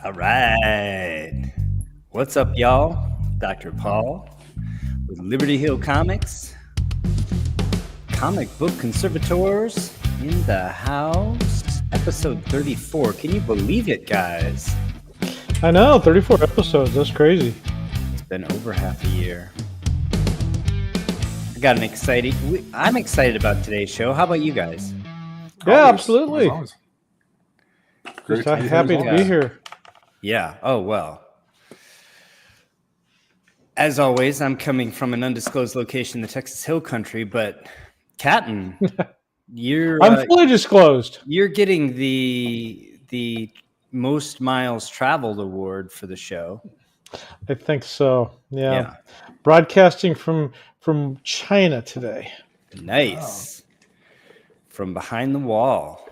All right. What's up, y'all? Dr. Paul with Liberty Hill Comics, Comic Book Conservators in the house, episode 34. Can you believe it, guys? I know, 34 episodes. That's crazy. It's been over half a year. I got an exciting. I'm excited about today's show. How about you guys? Yeah, absolutely. Always. Great Just happy to be here. Yeah. Oh, well. As always, I'm coming from an undisclosed location in the Texas Hill Country, but Catton, you're I'm fully disclosed. You're getting the most miles traveled award for the show. I think so. Yeah. Broadcasting from China today. Nice. Wow. From behind the wall.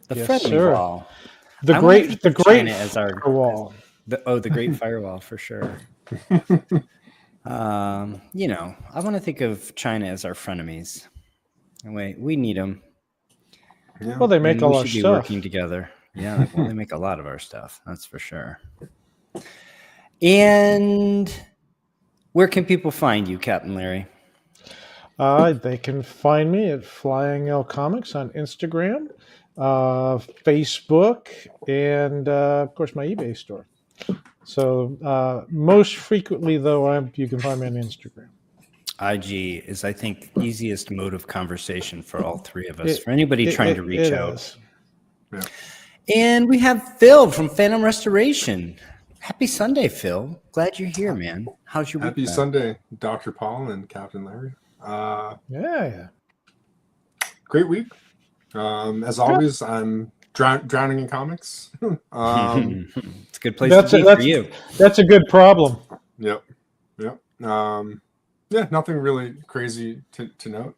The yes, friendly sir. wall. The great as our firewall. The great firewall for sure. I want to think of China as our frenemies. We need them. Yeah. Well, they make all our stuff. We should be working together. Yeah, well, they make a lot of our stuff. That's for sure. And where can people find you, Captain Larry? They can find me at Flying L Comics on Instagram, Facebook, and of course my eBay store. So most frequently, though, you can find me on Instagram. IG is, I think, the easiest mode of conversation for all three of us. For anybody trying to reach out. Yeah. And we have Phil from Phantom Restoration. Happy Sunday, Phil. Glad you're here, man. How's your week? Happy Sunday, Dr. Paul and Captain Larry. Yeah. Great week. As always, I'm drowning in comics. It's a good place to be for you. That's a good problem. Yep. Nothing really crazy to note.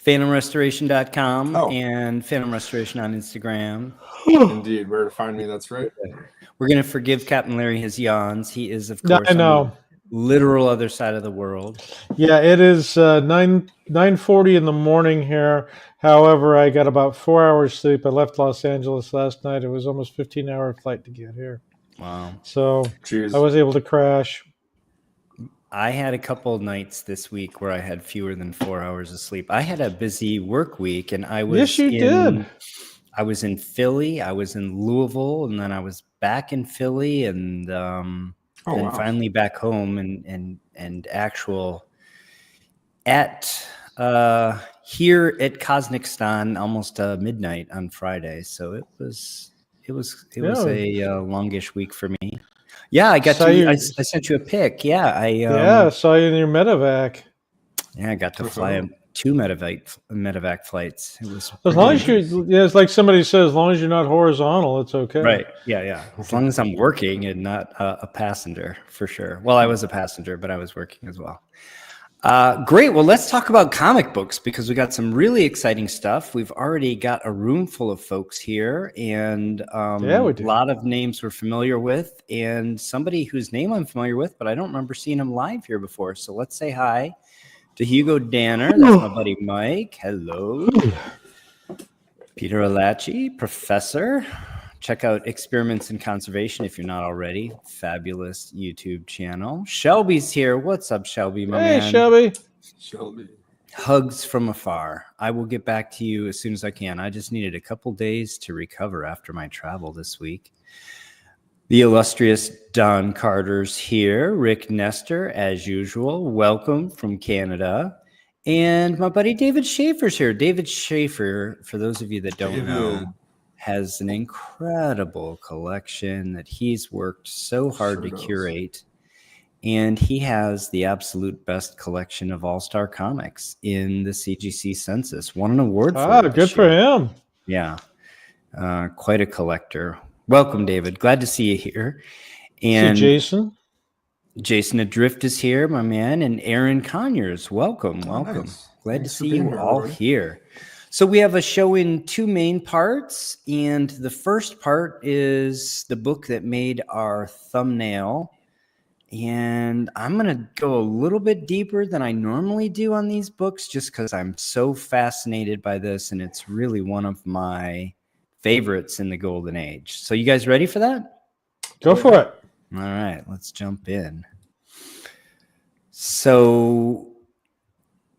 PhantomRestoration.com and Phantom Restoration on Instagram. Indeed, where to find me, that's right. We're going to forgive Captain Larry his yawns. He is, of course, I know. on the literal other side of the world. Yeah, it is 9:40 in the morning here. However, I got about 4 hours sleep. I left Los Angeles last night. It was almost 15-hour flight to get here. Wow. So Jeez. I was able to crash. I had a couple of nights this week where I had fewer than 4 hours of sleep. I had a busy work week, and I was did. I was in Philly, I was in Louisville, and then I was back in Philly, and finally back home, and actual at here at Kazakhstan almost midnight on Friday. So it was a longish week for me. Yeah, I sent you a pic. Yeah, I saw you in your medevac. Yeah, I got to fly 2 medevac flights. It was as long as it's like somebody says, as long as you're not horizontal, it's okay. Right. Yeah. As long as I'm working and not a passenger, for sure. Well, I was a passenger, but I was working as well. Great. Well, let's talk about comic books because we got some really exciting stuff. We've already got a room full of folks here, and a lot of names we're familiar with, and somebody whose name I'm familiar with, but I don't remember seeing him live here before. So let's say hi to Hugo Danner. That's my buddy Mike. Hello. Peter Alachi, professor. Check out Experiments in Conservation if you're not already. Fabulous YouTube channel. Shelby's here. What's up, Shelby, my man? Hey, Shelby. Hugs from afar. I will get back to you as soon as I can. I just needed a couple days to recover after my travel this week. The illustrious Don Carter's here. Rick Nestor, as usual. Welcome from Canada. And my buddy David Schaefer's here. David Schaefer, for those of you that don't know, has an incredible collection that he's worked so hard to curate. And he has the absolute best collection of all-star comics in the CGC census. Won an award for it. Good for him. Yeah. Quite a collector. Welcome, David. Glad to see you here. And Jason Adrift is here, my man. And Aaron Conyers. Welcome. Nice. Glad to see you all here. So we have a show in 2 main parts, and the first part is the book that made our thumbnail, and I'm going to go a little bit deeper than I normally do on these books just because I'm so fascinated by this, and it's really one of my favorites in the Golden Age. So you guys ready for that? Go for it. All right, let's jump in. So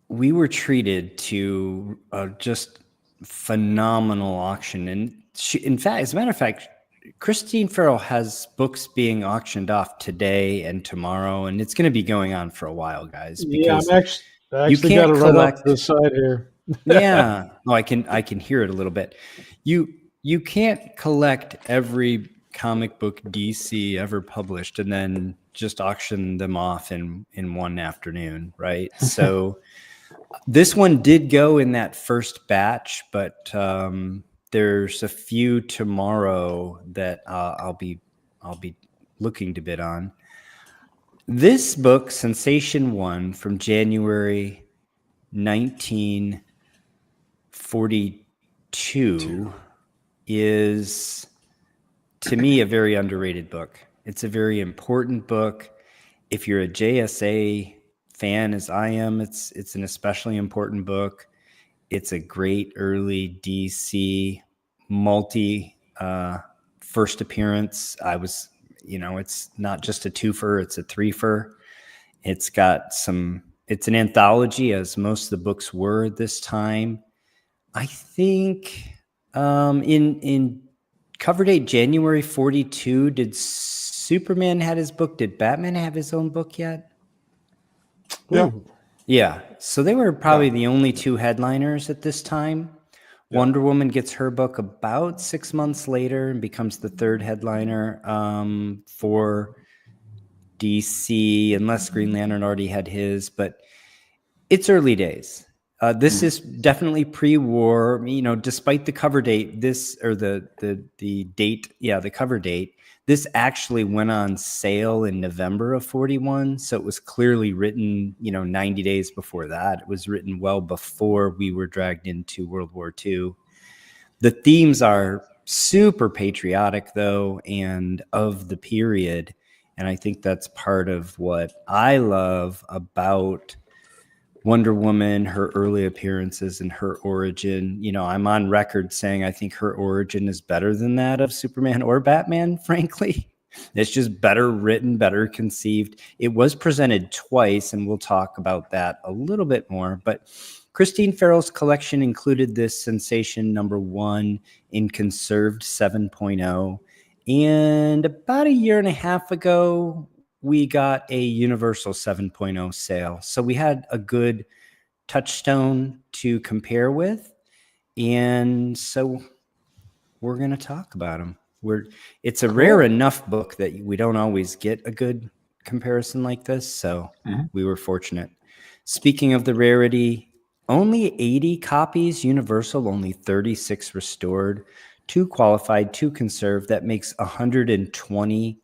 we were treated to a just phenomenal auction. And in fact, as a matter of fact, Christine Farrell has books being auctioned off today and tomorrow, and it's going to be going on for a while, guys. Yeah, Because I you actually can't got it right collect- up to the side here. yeah. Oh, I can hear it a little bit. You can't collect every comic book DC ever published and then just auction them off in one afternoon, right? So this one did go in that first batch, but there's a few tomorrow that I'll be looking to bid on. This book, Sensation One, from January 1942, is, to me, a very underrated book. It's a very important book. If you're a JSA fan, as I am, it's an especially important book. It's a great early DC multi first appearance. It's not just a twofer, it's a threefer. It's an anthology, as most of the books were this time. I think in cover date January 42, did Superman had his book? Did Batman have his own book yet? Yeah. Yeah. So they were probably the only two headliners at this time. Yeah. Wonder Woman gets her book about 6 months later and becomes the third headliner for DC, unless Green Lantern already had his, but it's early days. This is definitely pre-war, despite the cover date, the cover date, this actually went on sale in November of 41. So it was clearly written, 90 days before that. It was written well before we were dragged into World War II. The themes are super patriotic, though, and of the period. And I think that's part of what I love about Wonder Woman, her early appearances and her origin. I'm on record saying I think her origin is better than that of Superman or Batman, frankly. It's just better written, better conceived. It was presented twice, and we'll talk about that a little bit more. But Christine Farrell's collection included this Sensation #1 in Conserved 7.0. And about a year and a half ago, we got a Universal 7.0 sale. So we had a good touchstone to compare with. And so we're going to talk about them. It's a rare enough book that we don't always get a good comparison like this. So we were fortunate. Speaking of the rarity, only 80 copies Universal, only 36 restored, 2 qualified, 2 conserved. That makes 120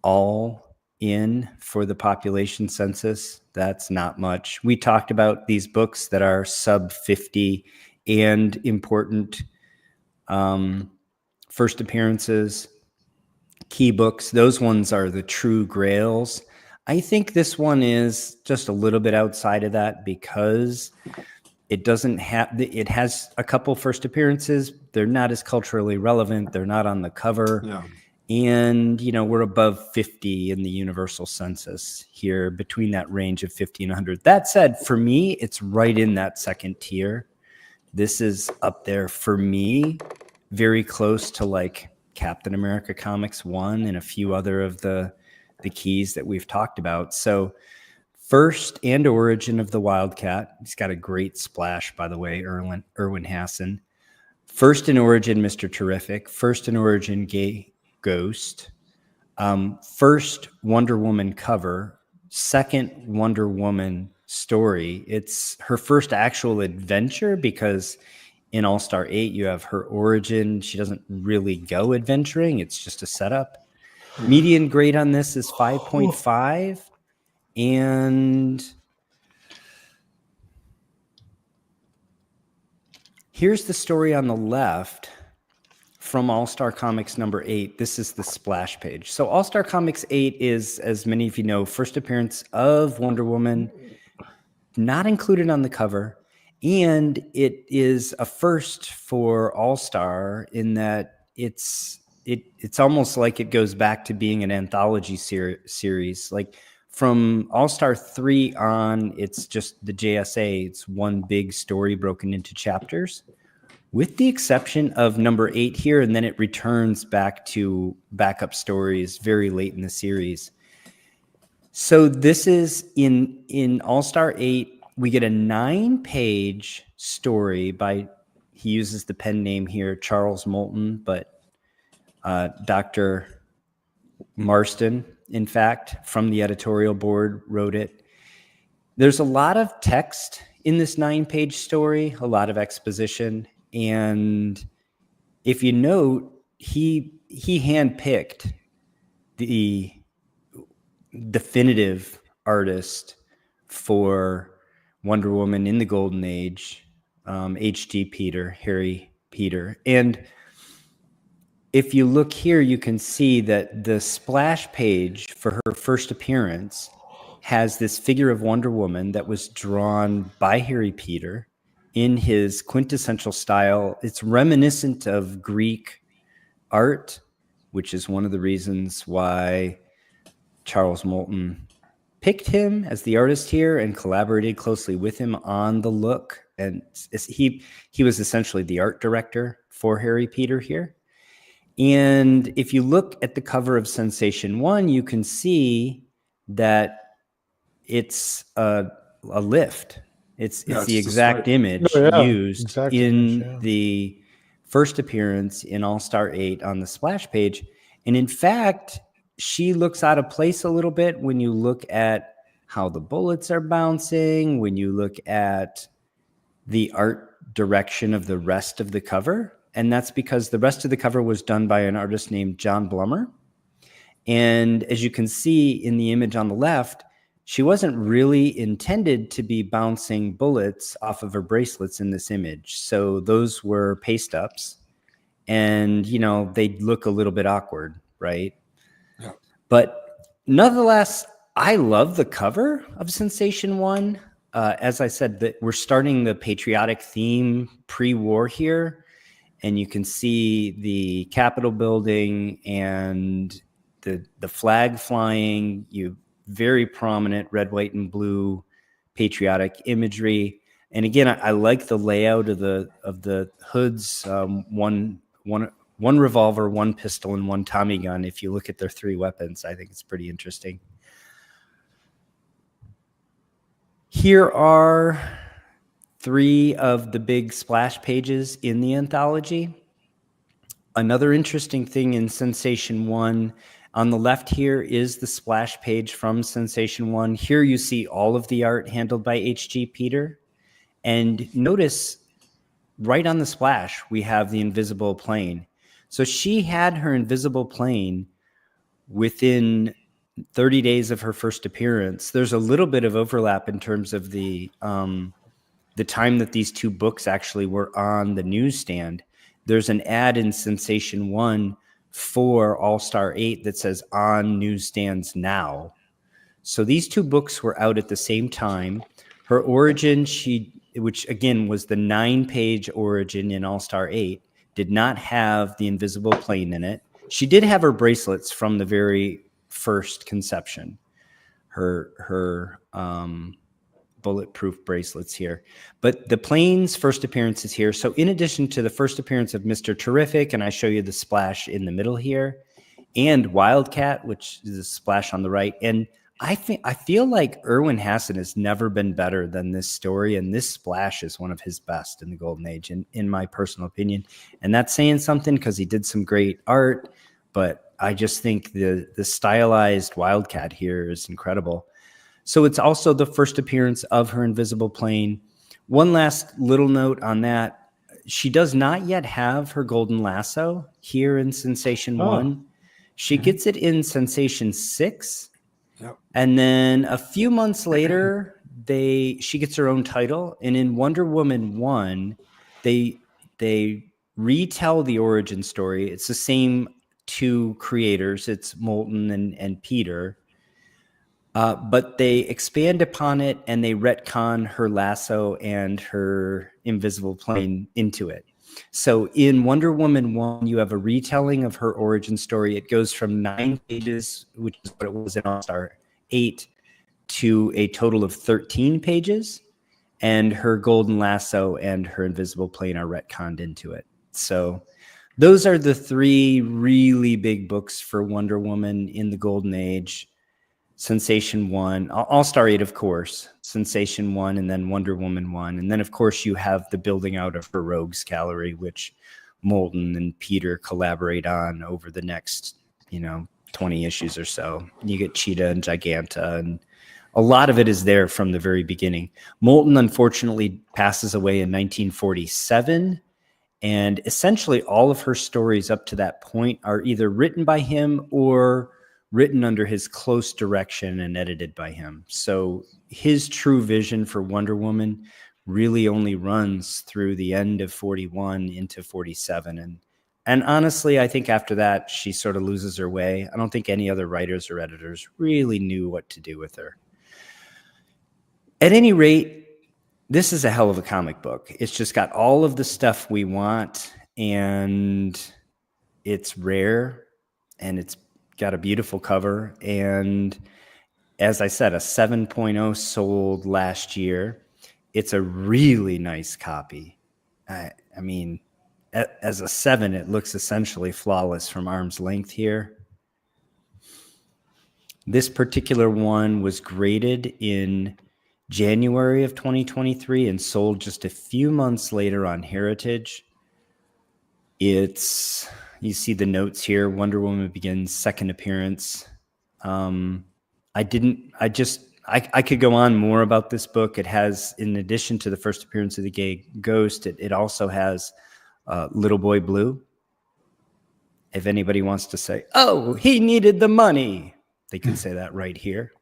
all in for the population census. That's not much. We talked about these books that are sub 50 and important first appearances, key books. Those ones are the true grails. I think this one is just a little bit outside of that because it has a couple first appearances. They're not as culturally relevant. They're not on the cover. Yeah. And, we're above 50 in the universal census here, between that range of 50 and 100. That said, for me, it's right in that second tier. This is up there for me, very close to like Captain America Comics 1 and a few other of the keys that we've talked about. So first and origin of the Wildcat. He's got a great splash, by the way, Erwin Hassan. First in origin, Mr. Terrific. First in origin, Gay Ghost. First Wonder Woman cover. Second Wonder Woman story. It's her first actual adventure because in All-Star 8, you have her origin. She doesn't really go adventuring. It's just a setup. Median grade on this is 5.5. And here's the story on the left from All-Star Comics #8. This is the splash page. So All-Star Comics 8 is, as many of you know, first appearance of Wonder Woman, not included on the cover. And it is a first for All Star in that it's almost like it goes back to being an anthology series. Like from All Star 3 on, it's just the JSA. It's one big story broken into chapters, with the exception of number 8 here, and then it returns back to backup stories very late in the series. So this is in All Star 8. We get a 9-page story by, he uses the pen name here, Charles Moulton, but Dr. Marston, in fact, from the editorial board, wrote it. There's a lot of text in this 9-page story, a lot of exposition. And if you note, he handpicked the definitive artist for Wonder Woman in the Golden Age, H.G. Peter, Harry Peter. And if you look here, you can see that the splash page for her first appearance has this figure of Wonder Woman that was drawn by Harry Peter in his quintessential style. It's reminiscent of Greek art, which is one of the reasons why Charles Moulton picked him as the artist here and collaborated closely with him on the look. And he was essentially the art director for Harry Peter here. And if you look at the cover of Sensation 1, you can see that it's a lift. It's the exact image used in the first appearance in All Star 8 on the splash page. And in fact, she looks out of place a little bit when you look at how the bullets are bouncing, when you look at the art direction of the rest of the cover. And that's because the rest of the cover was done by an artist named John Blummer. And as you can see in the image on the left, she wasn't really intended to be bouncing bullets off of her bracelets in this image. So those were paste ups, and, you know, they look a little bit awkward, right? Yeah. But nonetheless, I love the cover of Sensation 1. As I said, that we're starting the patriotic theme pre-war here, and you can see the Capitol building and the flag flying. You very prominent red, white, and blue patriotic imagery. And again, I like the layout of the hoods. One revolver, one pistol, and one Tommy gun. If you look at their 3 weapons, I think it's pretty interesting. Here are 3 of the big splash pages in the anthology. Another interesting thing in Sensation 1, on the left here is the splash page from Sensation 1. Here you see all of the art handled by H.G. Peter. And notice right on the splash, we have the invisible plane. So she had her invisible plane within 30 days of her first appearance. There's a little bit of overlap in terms of the time that these 2 books actually were on the newsstand. There's an ad in Sensation 1 for All Star 8 that says on newsstands now. So these 2 books were out at the same time. Her origin, which again was the 9-page origin in All Star 8, did not have the invisible plane in it. She did have her bracelets from the very first conception. Her bulletproof bracelets here. But the plane's first appearance is here. So in addition to the first appearance of Mr. Terrific, and I show you the splash in the middle here, and Wildcat, which is a splash on the right. And I feel like Erwin Hassan has never been better than this story, and this splash is one of his best in the Golden Age, in my personal opinion. And that's saying something because he did some great art, but I just think the stylized Wildcat here is incredible. So it's also the first appearance of her invisible plane. One last little note on that. She does not yet have her golden lasso here in Sensation 1. She gets it in Sensation 6. Yep. And then a few months later, she gets her own title. And in Wonder Woman 1, they retell the origin story. It's the same 2 creators. It's Moulton and Peter. But they expand upon it and they retcon her lasso and her invisible plane into it. So in Wonder Woman 1, you have a retelling of her origin story. It goes from 9 pages, which is what it was in All-Star 8, to a total of 13 pages. And her golden lasso and her invisible plane are retconned into it. So those are the 3 really big books for Wonder Woman in the Golden Age. Sensation 1, All-Star 8, of course, Sensation 1, and then Wonder Woman 1. And then, of course, you have the building out of her Rogues Gallery, which Moulton and Peter collaborate on over the next, 20 issues or so. You get Cheetah and Giganta, and a lot of it is there from the very beginning. Moulton, unfortunately, passes away in 1947, and essentially all of her stories up to that point are either written by him or written under his close direction and edited by him. So his true vision for Wonder Woman really only runs through the end of 41 into 47. And honestly, I think after that, she sort of loses her way. I don't think any other writers or editors really knew what to do with her. At any rate, this is a hell of a comic book. It's just got all of the stuff we want, and it's rare, and it's got a beautiful cover. And as I said, a 7.0 sold last year. It's a really nice copy. I mean, as a 7, it looks essentially flawless from arm's length here. This particular one was graded in January of 2023 and sold just a few months later on Heritage. You see the notes here. Wonder Woman begins second appearance. I could go on more about this book. It has, in addition to the first appearance of the gay ghost, it also has Little Boy Blue. If anybody wants to say, oh, he needed the money, they can say that right here.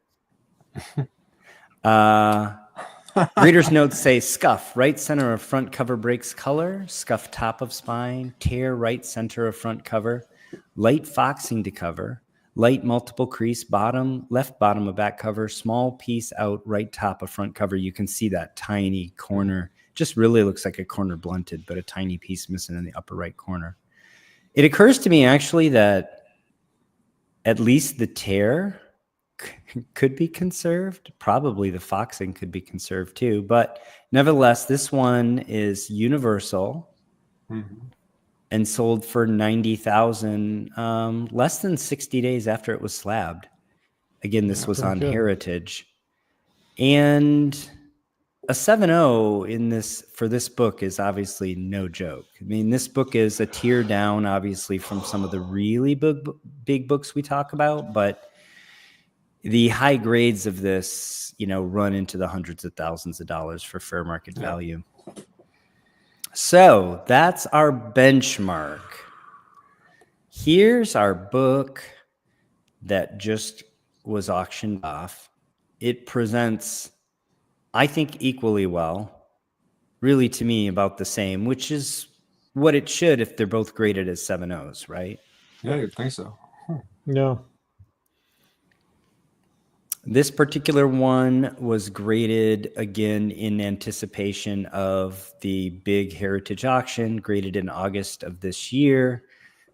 Reader's notes say scuff, right center of front cover breaks color, scuff top of spine, tear right center of front cover, light foxing to cover, light multiple crease bottom, left bottom of back cover, small piece out right top of front cover. You can see that tiny corner. Just really looks like a corner blunted, but a tiny piece missing in the upper right corner. It occurs to me actually that at least the tear could be conserved. Probably the foxing could be conserved too. But nevertheless, this one is universal and sold for $90,000 less than 60 days after it was slabbed. Again, this was on Heritage. And a 7.0 for this book is obviously no joke. I mean, this book is a tier down, obviously, from some of the really big books we talk about, but the high grades of this, run into the hundreds of thousands of dollars for fair market value. So that's our benchmark. Here's our book that just was auctioned off. It presents, I think, equally well, really to me about the same, which is what it should if they're both graded as 7.0s, right? Yeah, you'd think so. No. This particular one was graded again in anticipation of the big Heritage auction, graded in August of this year.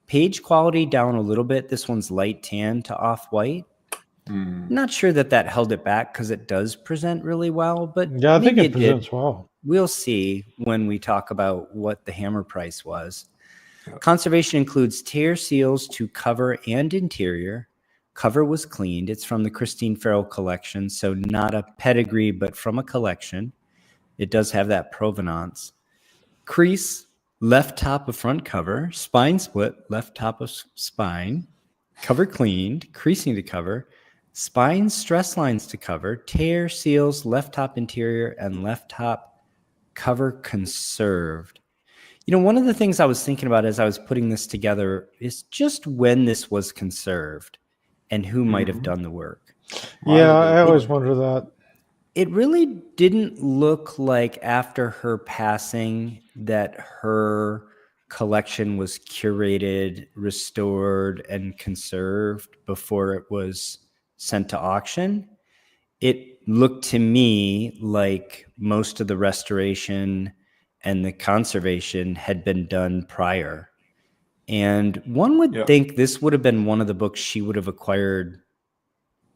Page quality down a little bit. This one's light tan to off-white. Not sure that held it back because it does present really well, but yeah, I think it presents well. We'll see when we talk about what the hammer price was. Yep. Conservation includes tear seals to cover and interior. Cover was cleaned. It's from the Christine Farrell collection, so not a pedigree, but from a collection. It does have that provenance. Crease, left top of front cover. Spine split, left top of spine. Cover cleaned, creasing to cover. Spine stress lines to cover. Tear seals, left top interior, and left top cover conserved. One of the things I was thinking about as I was putting this together is just when this was conserved. And who might have done the work. Yeah, I always wonder that. It really didn't look like after her passing that her collection was curated, restored, and conserved before it was sent to auction. it looked to me like most of the restoration and the conservation had been done prior. And one would think this would have been one of the books she would have acquired.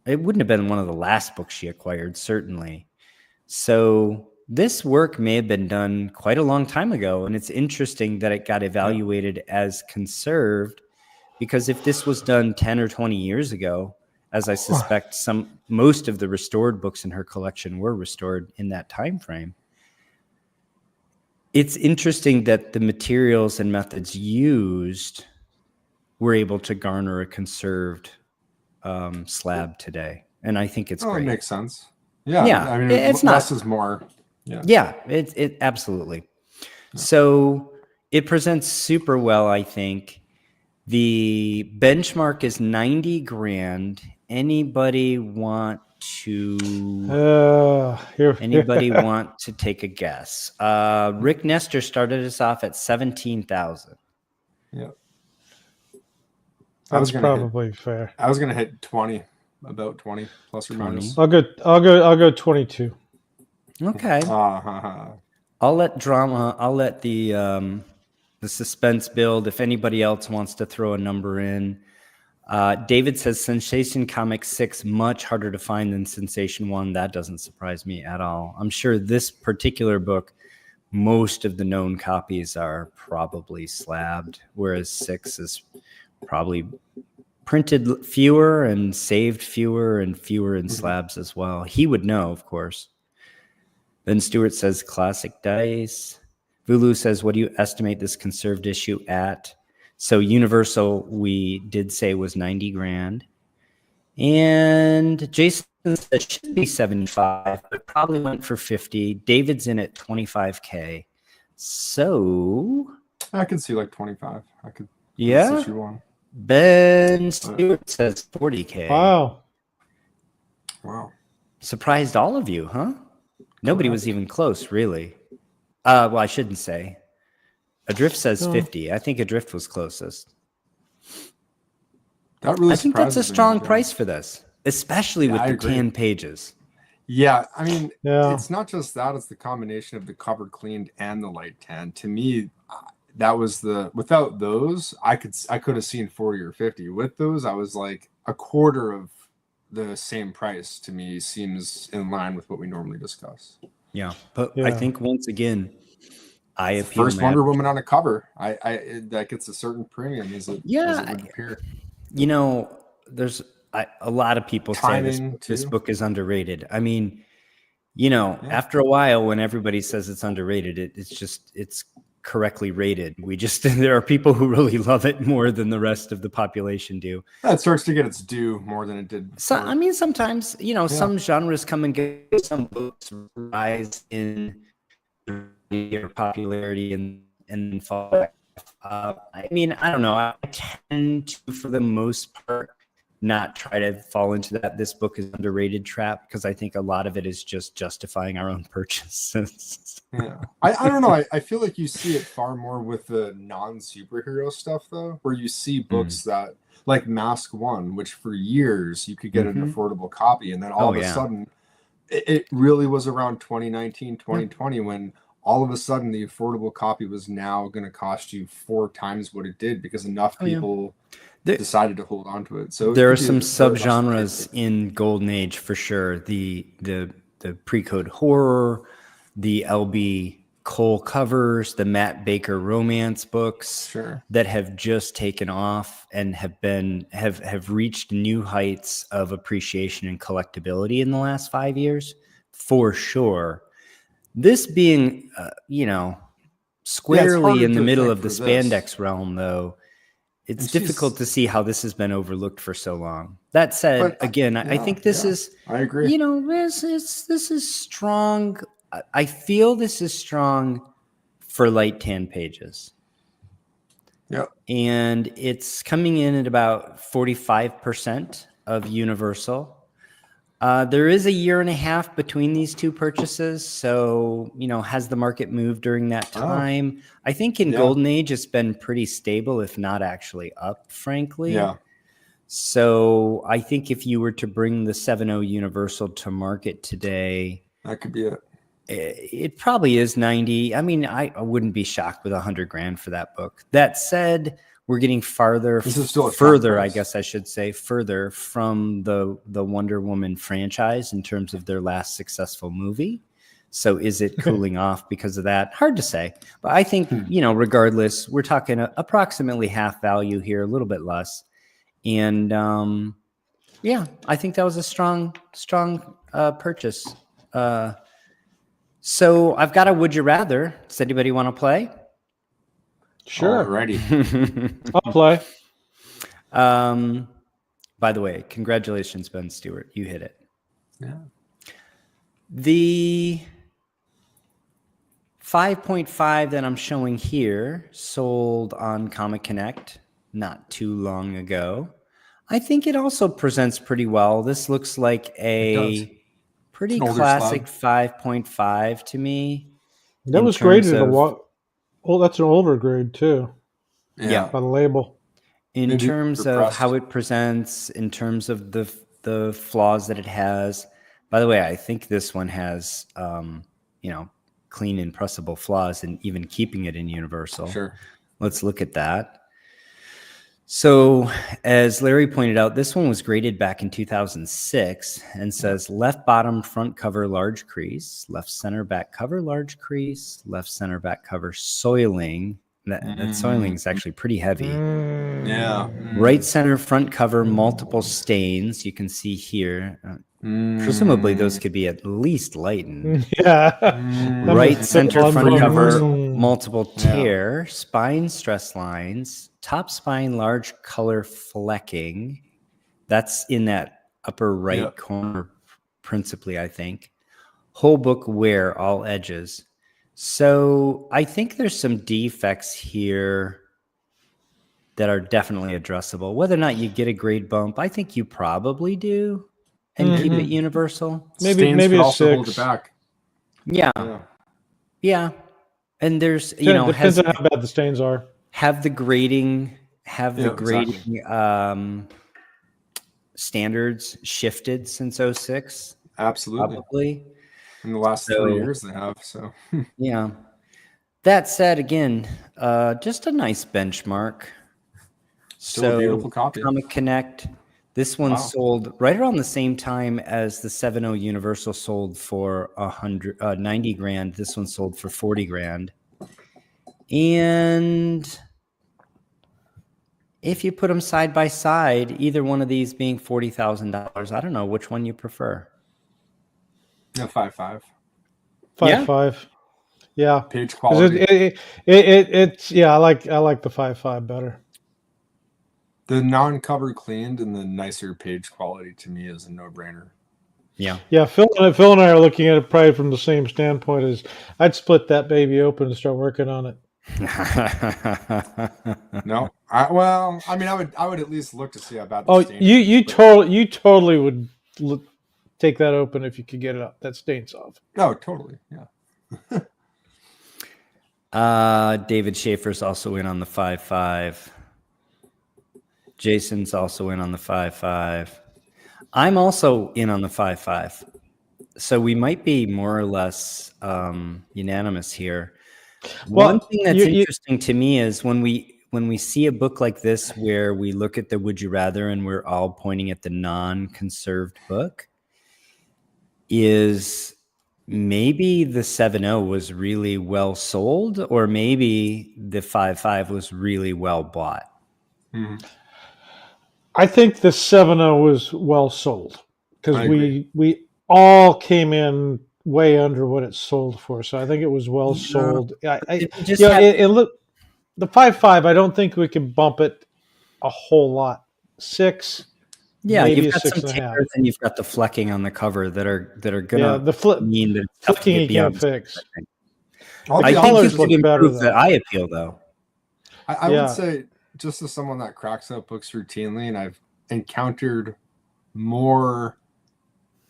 It wouldn't have been one of the last books she acquired, certainly. So this work may have been done quite a long time ago. And it's interesting that it got evaluated as conserved, because if this was done 10 or 20 years ago, as I suspect most of the restored books in her collection were restored in that time frame, it's interesting that the materials and methods used were able to garner a conserved slab today. And I think it's great. It makes sense. Yeah. Yeah. I mean, it's less not, is more. Yeah. Yeah, it absolutely. Yeah. So it presents super well, I think. The benchmark is 90 grand. Anybody want to want to take a guess? Rick Nestor started us off at 17,000. Yeah. That's probably fair. I was going to hit 20, about 20 plus or 20. minus. I'll go 22. Okay. I'll let the suspense build. If anybody else wants to throw a number in. David says Sensation Comics 6 much harder to find than Sensation 1. That doesn't surprise me at all. I'm sure this particular book, most of the known copies are probably slabbed, whereas 6 is probably printed fewer and saved fewer and fewer in slabs as well. He would know, of course. Ben Stewart says Classic Dice. Vulu says, what do you estimate this conserved issue at? So Universal, we did say was 90 grand. And Jason says it should be 75, but probably went for 50. David's in at 25K. So I could see like 25. I could. Yeah. Ben Stewart says 40K. Wow. Surprised all of you, huh? Nobody was even close, really. Well, I shouldn't say. Adrift says 50. I think Adrift was closest. That really I think that's a strong price for this, especially with the tan pages. Yeah, I mean, it's not just that; it's the combination of the cover cleaned and the light tan. To me, that was without those, I could have seen 40 or 50. With those, I was like a quarter of the same price. To me, seems in line with what we normally discuss. Yeah, but I think once again, I appeal. First Wonder Woman on a cover, that gets a certain premium. As it would appear. You know, there's a lot of people say this book is underrated. I mean, you know, after a while, when everybody says it's underrated, it's correctly rated. There are people who really love it more than the rest of the population do. It starts to get its due more than it did before. I mean, sometimes, you know, some genres come and go, some books rise in popularity and fall back. I mean, I don't know. I tend to, for the most part, not try to fall into this book is underrated trap, because I think a lot of it is just justifying our own purchases. Yeah, I don't know. I feel like you see it far more with the non-superhero stuff, though, where you see books that, like Mask 1, which for years you could get an affordable copy, and then all of a sudden, it really was around 2019, 2020 when all of a sudden the affordable copy was now going to cost you 4 times what it did, because enough people decided to hold on to it. So there are some subgenres in Golden Age for sure. The pre-code horror, the LB Cole covers, the Matt Baker romance books that have just taken off and have reached new heights of appreciation and collectability in the last 5 years, for sure. This being, you know, squarely in the middle of the spandex realm, though, it's difficult to see how this has been overlooked for so long. That said, again, I think this is, I agree. You know, this is strong. I feel this is strong for light tan pages. Yeah. And it's coming in at about 45% of Universal. There is a year and a half between these two purchases. So, you know, has the market moved during that time? I think in Golden Age, it's been pretty stable, if not actually up, frankly. Yeah. So I think if you were to bring the 7.0 Universal to market today, That could be it. it probably is 90. I mean, I wouldn't be shocked with $100,000 for that book. That said, we're getting This is still a top further, I price. guess I should say, further from the Wonder Woman franchise in terms of their last successful movie. So is it cooling off because of that? Hard to say. But I think, regardless, we're talking approximately half value here, a little bit less. And yeah, I think that was a strong purchase. So I've got a would you rather. Does anybody want to play? Sure. Alrighty. I'll play. By the way, congratulations, Ben Stewart. You hit it. Yeah. The 5.5 that I'm showing here sold on Comic Connect not too long ago. I think it also presents pretty well. This looks like a pretty It's an older classic 5.5 to me. That in was terms graded a of- what? Well, that's an older grade too, Yeah. by the label. In Maybe terms of repressed. how it presents, in terms of the flaws that it has. By the way, I think this one has clean and pressable flaws, and even keeping it in Universal. Sure. Let's look at that. So, as Larry pointed out, this one was graded back in 2006 and says left bottom front cover large crease, left center back cover large crease, left center back cover soiling. That soiling is actually pretty heavy. Yeah. Right center front cover multiple stains. You can see here. Presumably, those could be at least lightened. Yeah. Right center front cover, Mm. multiple tear, spine stress lines, top spine large color flecking. That's in that upper right corner, principally, I think. Whole book wear, all edges. So I think there's some defects here that are definitely addressable. Whether or not you get a grade bump, I think you probably do, and keep it universal. Maybe Stains could a also hold 6. it back. Yeah. Yeah. And there's, Depends on how bad the stains are. have the grading Exactly. standards shifted since 06? Absolutely. Probably. In the last 3 years they have. So Yeah. That said, again, just a nice benchmark. Still a beautiful copy. Comic Connect. This one sold right around the same time as the 7.0 Universal sold for $90,000. This one sold for $40,000. And if you put them side by side, either one of these being $40,000, I don't know which one you prefer. No, 5.5. 5.5. Yeah. Page 'Cause quality. It's I like the 5.5 better. The non-cover cleaned and the nicer page quality to me is a no-brainer. Yeah. Yeah, Phil and I are looking at it probably from the same standpoint as I'd split that baby open and start working on it. No, I would at least look to see how bad. The Oh, stain you is, totally would take that open if you could get it up. That stains off. No, totally. Yeah. David Schaefer's also in on the 5.5. Jason's also in on the 5.5. I'm also in on the 5.5. So we might be more or less unanimous here. Well, one thing that's interesting to me is when we see a book like this where we look at the would you rather and we're all pointing at the non-conserved book, is maybe the 7.0 was really well sold, or maybe the 5.5 was really well bought. I think the 7.0 was well sold because we all came in way under what it sold for. So I think it was well sold. The 5.5, I don't think we can bump it a whole lot. 6. Yeah, maybe you've a got some 6.5. tears and you've got the flecking on the cover that are gonna the mean that it's tough to flicking get you beyond. can't fix. I think colors you look should better, improve the though. eye appeal, though. I would say, just as someone that cracks up books routinely, and I've encountered more,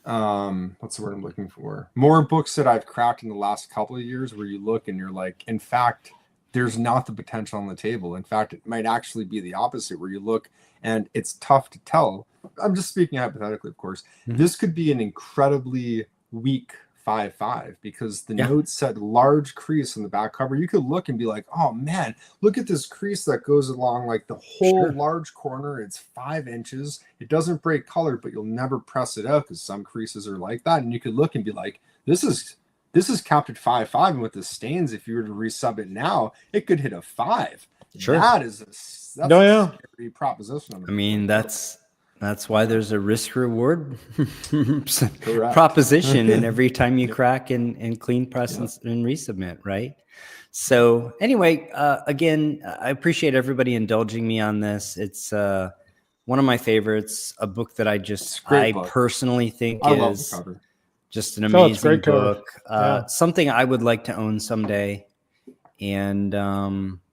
what's the word I'm looking for? More books that I've cracked in the last couple of years where you look and you're like, in fact, there's not the potential on the table. In fact, it might actually be the opposite, where you look and it's tough to tell. I'm just speaking hypothetically, of course. This could be an incredibly weak 5.5 because the notes said large crease in the back cover. You could look and be like, oh man, look at this crease that goes along like the whole large corner. It's 5 inches. It doesn't break color, but you'll never press it out because some creases are like that. And you could look and be like, this is capped at 5.5, and with the stains, if you were to resub it now, it could hit a 5. That is a scary proposition. I mean, that's why there's a risk reward proposition and every time you crack and clean press and resubmit, right? So anyway, again, I appreciate everybody indulging me on this. It's one of my favorites, a book that I personally think is just an amazing book. Something I would like to own someday. And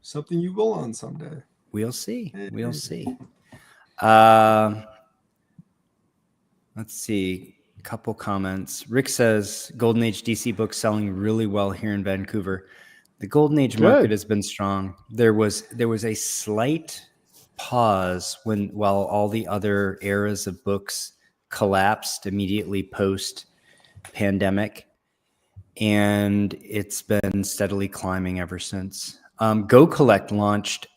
something you will own someday. We'll see. We'll see. Let's see. A couple comments. Rick says Golden Age DC books selling really well here in Vancouver. The Golden Age market has been strong. There was a slight pause while all the other eras of books collapsed immediately post pandemic, and it's been steadily climbing ever since. Go Collect launched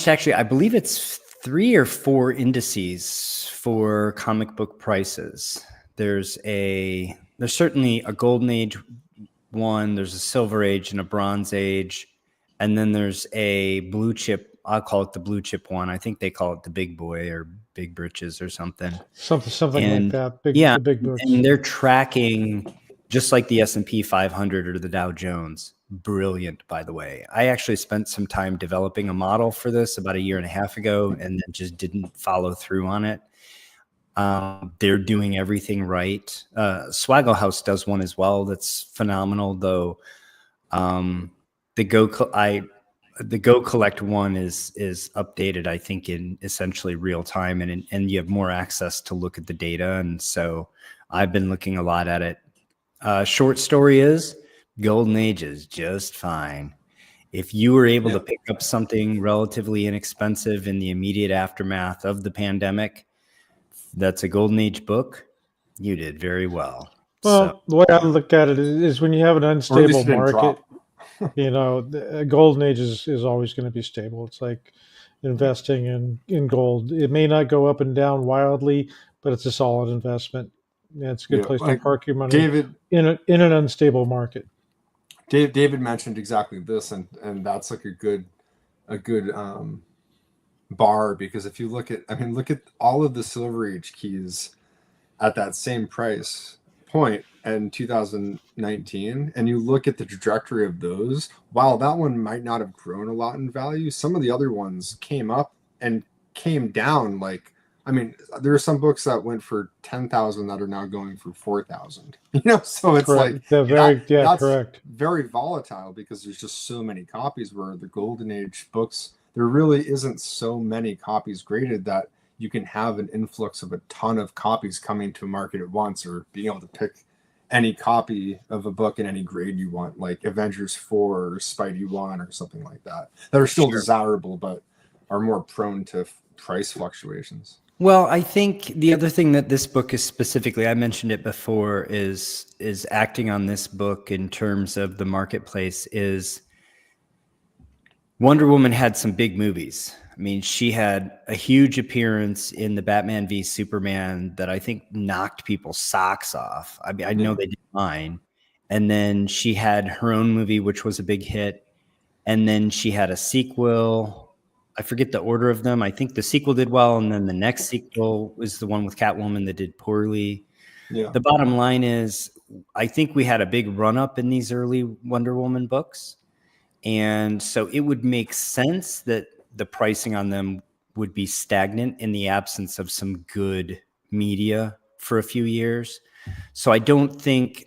actually, I believe it's 3 or 4 indices for comic book prices. There's certainly a Golden Age one, there's a Silver Age and a Bronze Age, and then there's a blue chip. I'll call it the blue chip one. I think they call it the Big Boy or Big Britches or something. Something like that. The big books. And they're tracking just like the S&P 500 or the Dow Jones. Brilliant, by the way. I actually spent some time developing a model for this about 1.5 years ago and then just didn't follow through on it. They're doing everything right. Swaggle House does one as well that's phenomenal, though. The Go Collect one is updated, I think, in essentially real time, and you have more access to look at the data. And so I've been looking a lot at it. Short story is Golden Age is just fine. If you were able to pick up something relatively inexpensive in the immediate aftermath of the pandemic, that's a Golden Age book, you did very well. Well, the way I look at it is when you have an unstable market, the Golden Age is always going to be stable. It's like investing in gold. It may not go up and down wildly, but it's a solid investment. Yeah, it's a good place to park your money in an unstable market. David mentioned exactly this, and that's like a good bar, because if you look at all of the Silver Age keys at that same price point in 2019, and you look at the trajectory of those, while that one might not have grown a lot in value, some of the other ones came up and came down. There are some books that went for 10,000 that are now going for 4,000. So it's correct. That's correct. Very volatile because there's just so many copies. Where the Golden Age books, there really isn't so many copies graded that you can have an influx of a ton of copies coming to market at once, or being able to pick any copy of a book in any grade you want, like Avengers 4 or Spidey 1 or something like that are still desirable but are more prone to price fluctuations. Well, I think the other thing that this book is specifically, I mentioned it before, is acting on this book in terms of the marketplace is Wonder Woman had some big movies. I mean, she had a huge appearance in the Batman v Superman that I think knocked people's socks off. I mean, I know they did mine. And then she had her own movie, which was a big hit. And then she had a sequel. I forget the order of them. I think the sequel did well, and then the next sequel was the one with Catwoman that did poorly. Yeah. The bottom line is, I think we had a big run-up in these early Wonder Woman books, and so it would make sense that the pricing on them would be stagnant in the absence of some good media for a few years. So I don't think,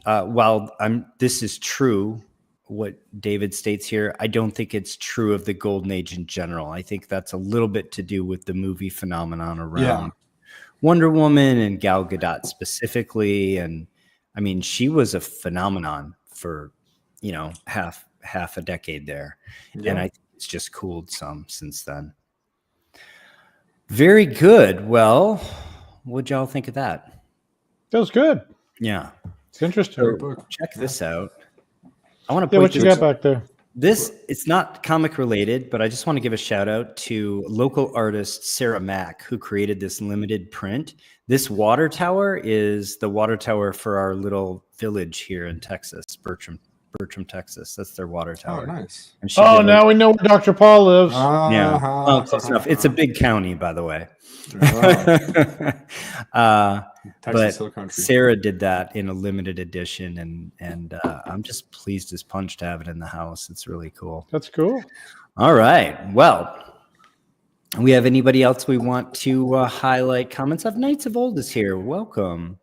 this is true, what David states here, I don't think it's true of the Golden Age in general. I think that's a little bit to do with the movie phenomenon around Wonder Woman and Gal Gadot specifically. And I mean, she was a phenomenon for half a decade there. Yeah. And I think it's just cooled some since then. Very good. Well, what'd y'all think of that? That was good. Yeah. It's interesting. So check this out. I want to Yeah, point what you got back there? it's not comic related, but I just want to give a shout out to local artist Sarah Mack, who created this limited print. This water tower is the water tower for our little village here in Texas, Bertram, Texas. That's their water tower. Oh, nice. And she Oh, did, now we know where Dr. Paul lives. yeah. Oh, close enough. It's a big county, by the way. Texas but Hill Country. Sarah did that in a limited edition, and I'm just pleased as punch to have it in the house. It's really cool. That's cool. All right. Well, we have anybody else we want to highlight? Comments of Knights of Old is here. Welcome.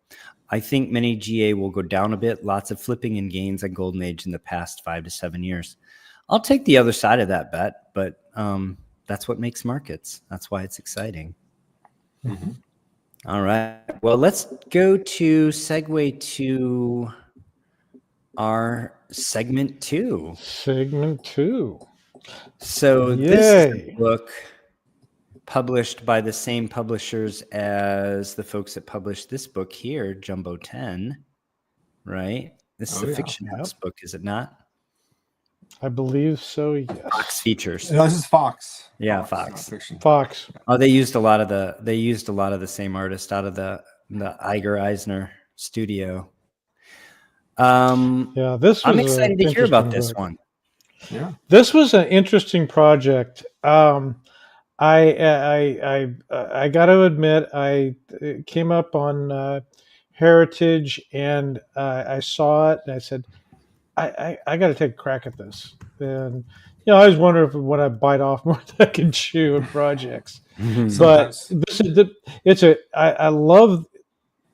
I think many GA will go down a bit. Lots of flipping and gains on Golden Age in the past 5 to 7 years. I'll take the other side of that bet, but that's what makes markets. That's why it's exciting. Mm-hmm. All right. Well, let's segue to our segment 2. Segment 2. So Yay. this is a book published by the same publishers as the folks that published this book here, Jumbo 10, right? This is a Fiction House book, is it not? I believe so, yes. Fox Features. No, this is Fox. Yeah, Fox. Fox. Fiction. Fox. Oh, they used a lot of the same artist out of the Iger Eisner studio. Yeah, this was I'm excited to hear about interesting this book. one. Yeah. This was an interesting project. I got to admit, I came up on Heritage, and I saw it, and I said, I got to take a crack at this. And I always wonder if when I bite off more than I can chew in projects. But I love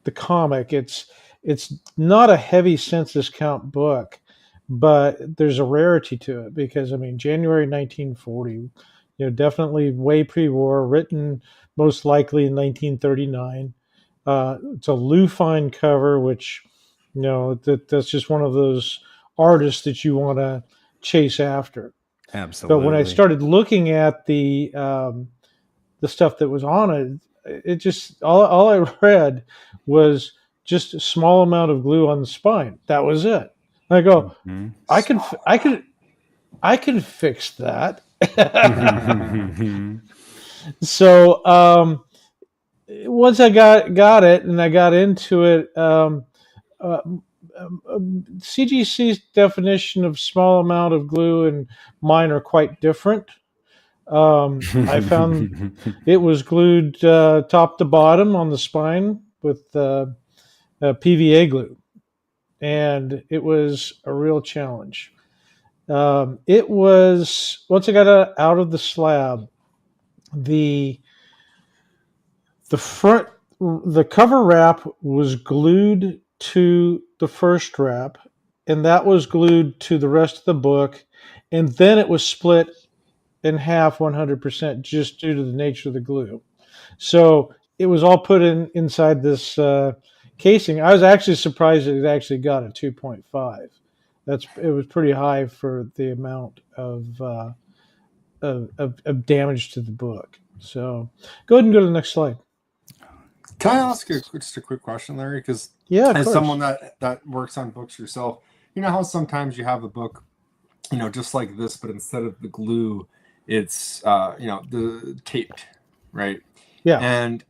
the comic. It's not a heavy census count book, but there's a rarity to it because January 1940, definitely way pre-war, written most likely in 1939. It's a Lou Fine cover, which that's just one of those artists that you want to chase after. Absolutely. But when I started looking at the stuff that was on it just all I read was just a small amount of glue on the spine. That was it. And I go, I can fix that. So once I got it and I got into it, CGC's definition of small amount of glue and mine are quite different. I found it was glued top to bottom on the spine with PVA glue, and it was a real challenge. It was, once I got out of the slab, the cover wrap was glued to the first wrap, and that was glued to the rest of the book, and then it was split in half 100% just due to the nature of the glue. So it was all put inside this casing. I was actually surprised that it actually got a 2.5. It was pretty high for the amount of damage to the book. So go ahead and go to the next slide. Can I ask you just a quick question, Larry? Because as someone that works on books yourself, you know how sometimes you have a book, just like this, but instead of the glue, it's the taped, right? Yeah. And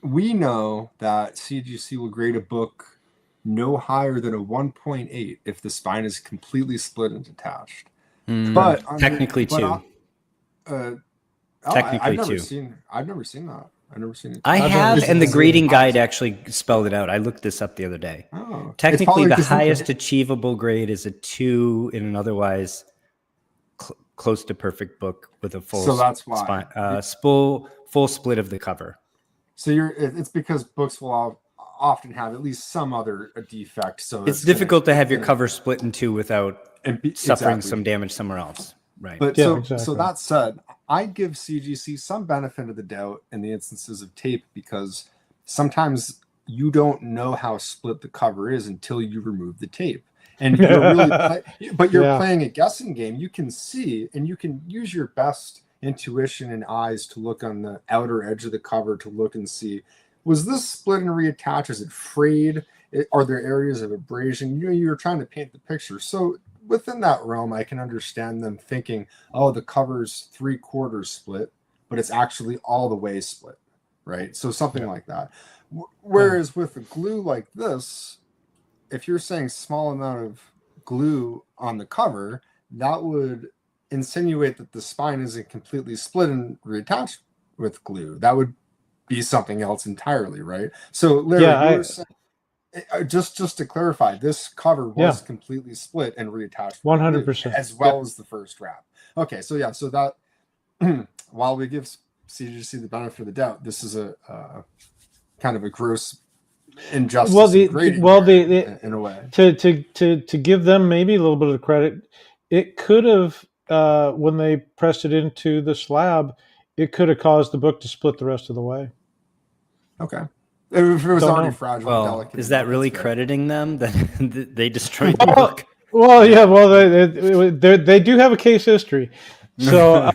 we know that CGC will grade a book no higher than a 1.8 if the spine is completely split and detached. But technically two. I've never seen that. I've never seen it. I have, and the grading guide actually spelled it out. I looked this up the other day. Oh, technically, the highest achievable grade is a 2 in an otherwise close to perfect book with a full. So that's why full split of the cover. So it's because books will often have at least some other defect. So it's difficult to have your cover split in two without suffering some damage somewhere else. Right. But so that said, I give CGC some benefit of the doubt in the instances of tape because sometimes you don't know how split the cover is until you remove the tape. and you're really but you're Yeah. playing a guessing game. You can see, and you can use your best intuition and eyes to look on the outer edge of the cover to look and see, was this split and reattached? Is it frayed? Are there areas of abrasion? You're trying to paint the picture. So within that realm, I can understand them thinking, oh, the cover's 3/4 split, but it's actually all the way split, right? So something like that. Whereas with a glue like this, if you're saying small amount of glue on the cover, that would insinuate that the spine isn't completely split and reattached with glue. That would be something else entirely, right? So Larry, you were saying, just to clarify, this cover was completely split and reattached 100%, as well as the first wrap. Okay, so yeah, so that while we give CGC the benefit of the doubt, this is a kind of a gross injustice. In a way, to give them maybe a little bit of credit, it could have when they pressed it into the slab, it could have caused the book to split the rest of the way. Okay. If it was already fragile, well, delicate. Is that really crediting them that they destroyed the book? Well, yeah. Well, they do have a case history. So,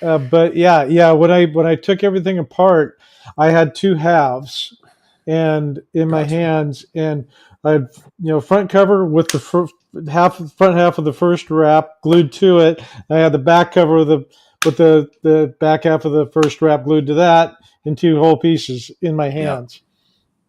but yeah. When I took everything apart, I had two halves, and in my hands, and I had front cover with the front half of the first wrap glued to it. I had the back cover with the back half of the first wrap glued to that in two whole pieces in my hands.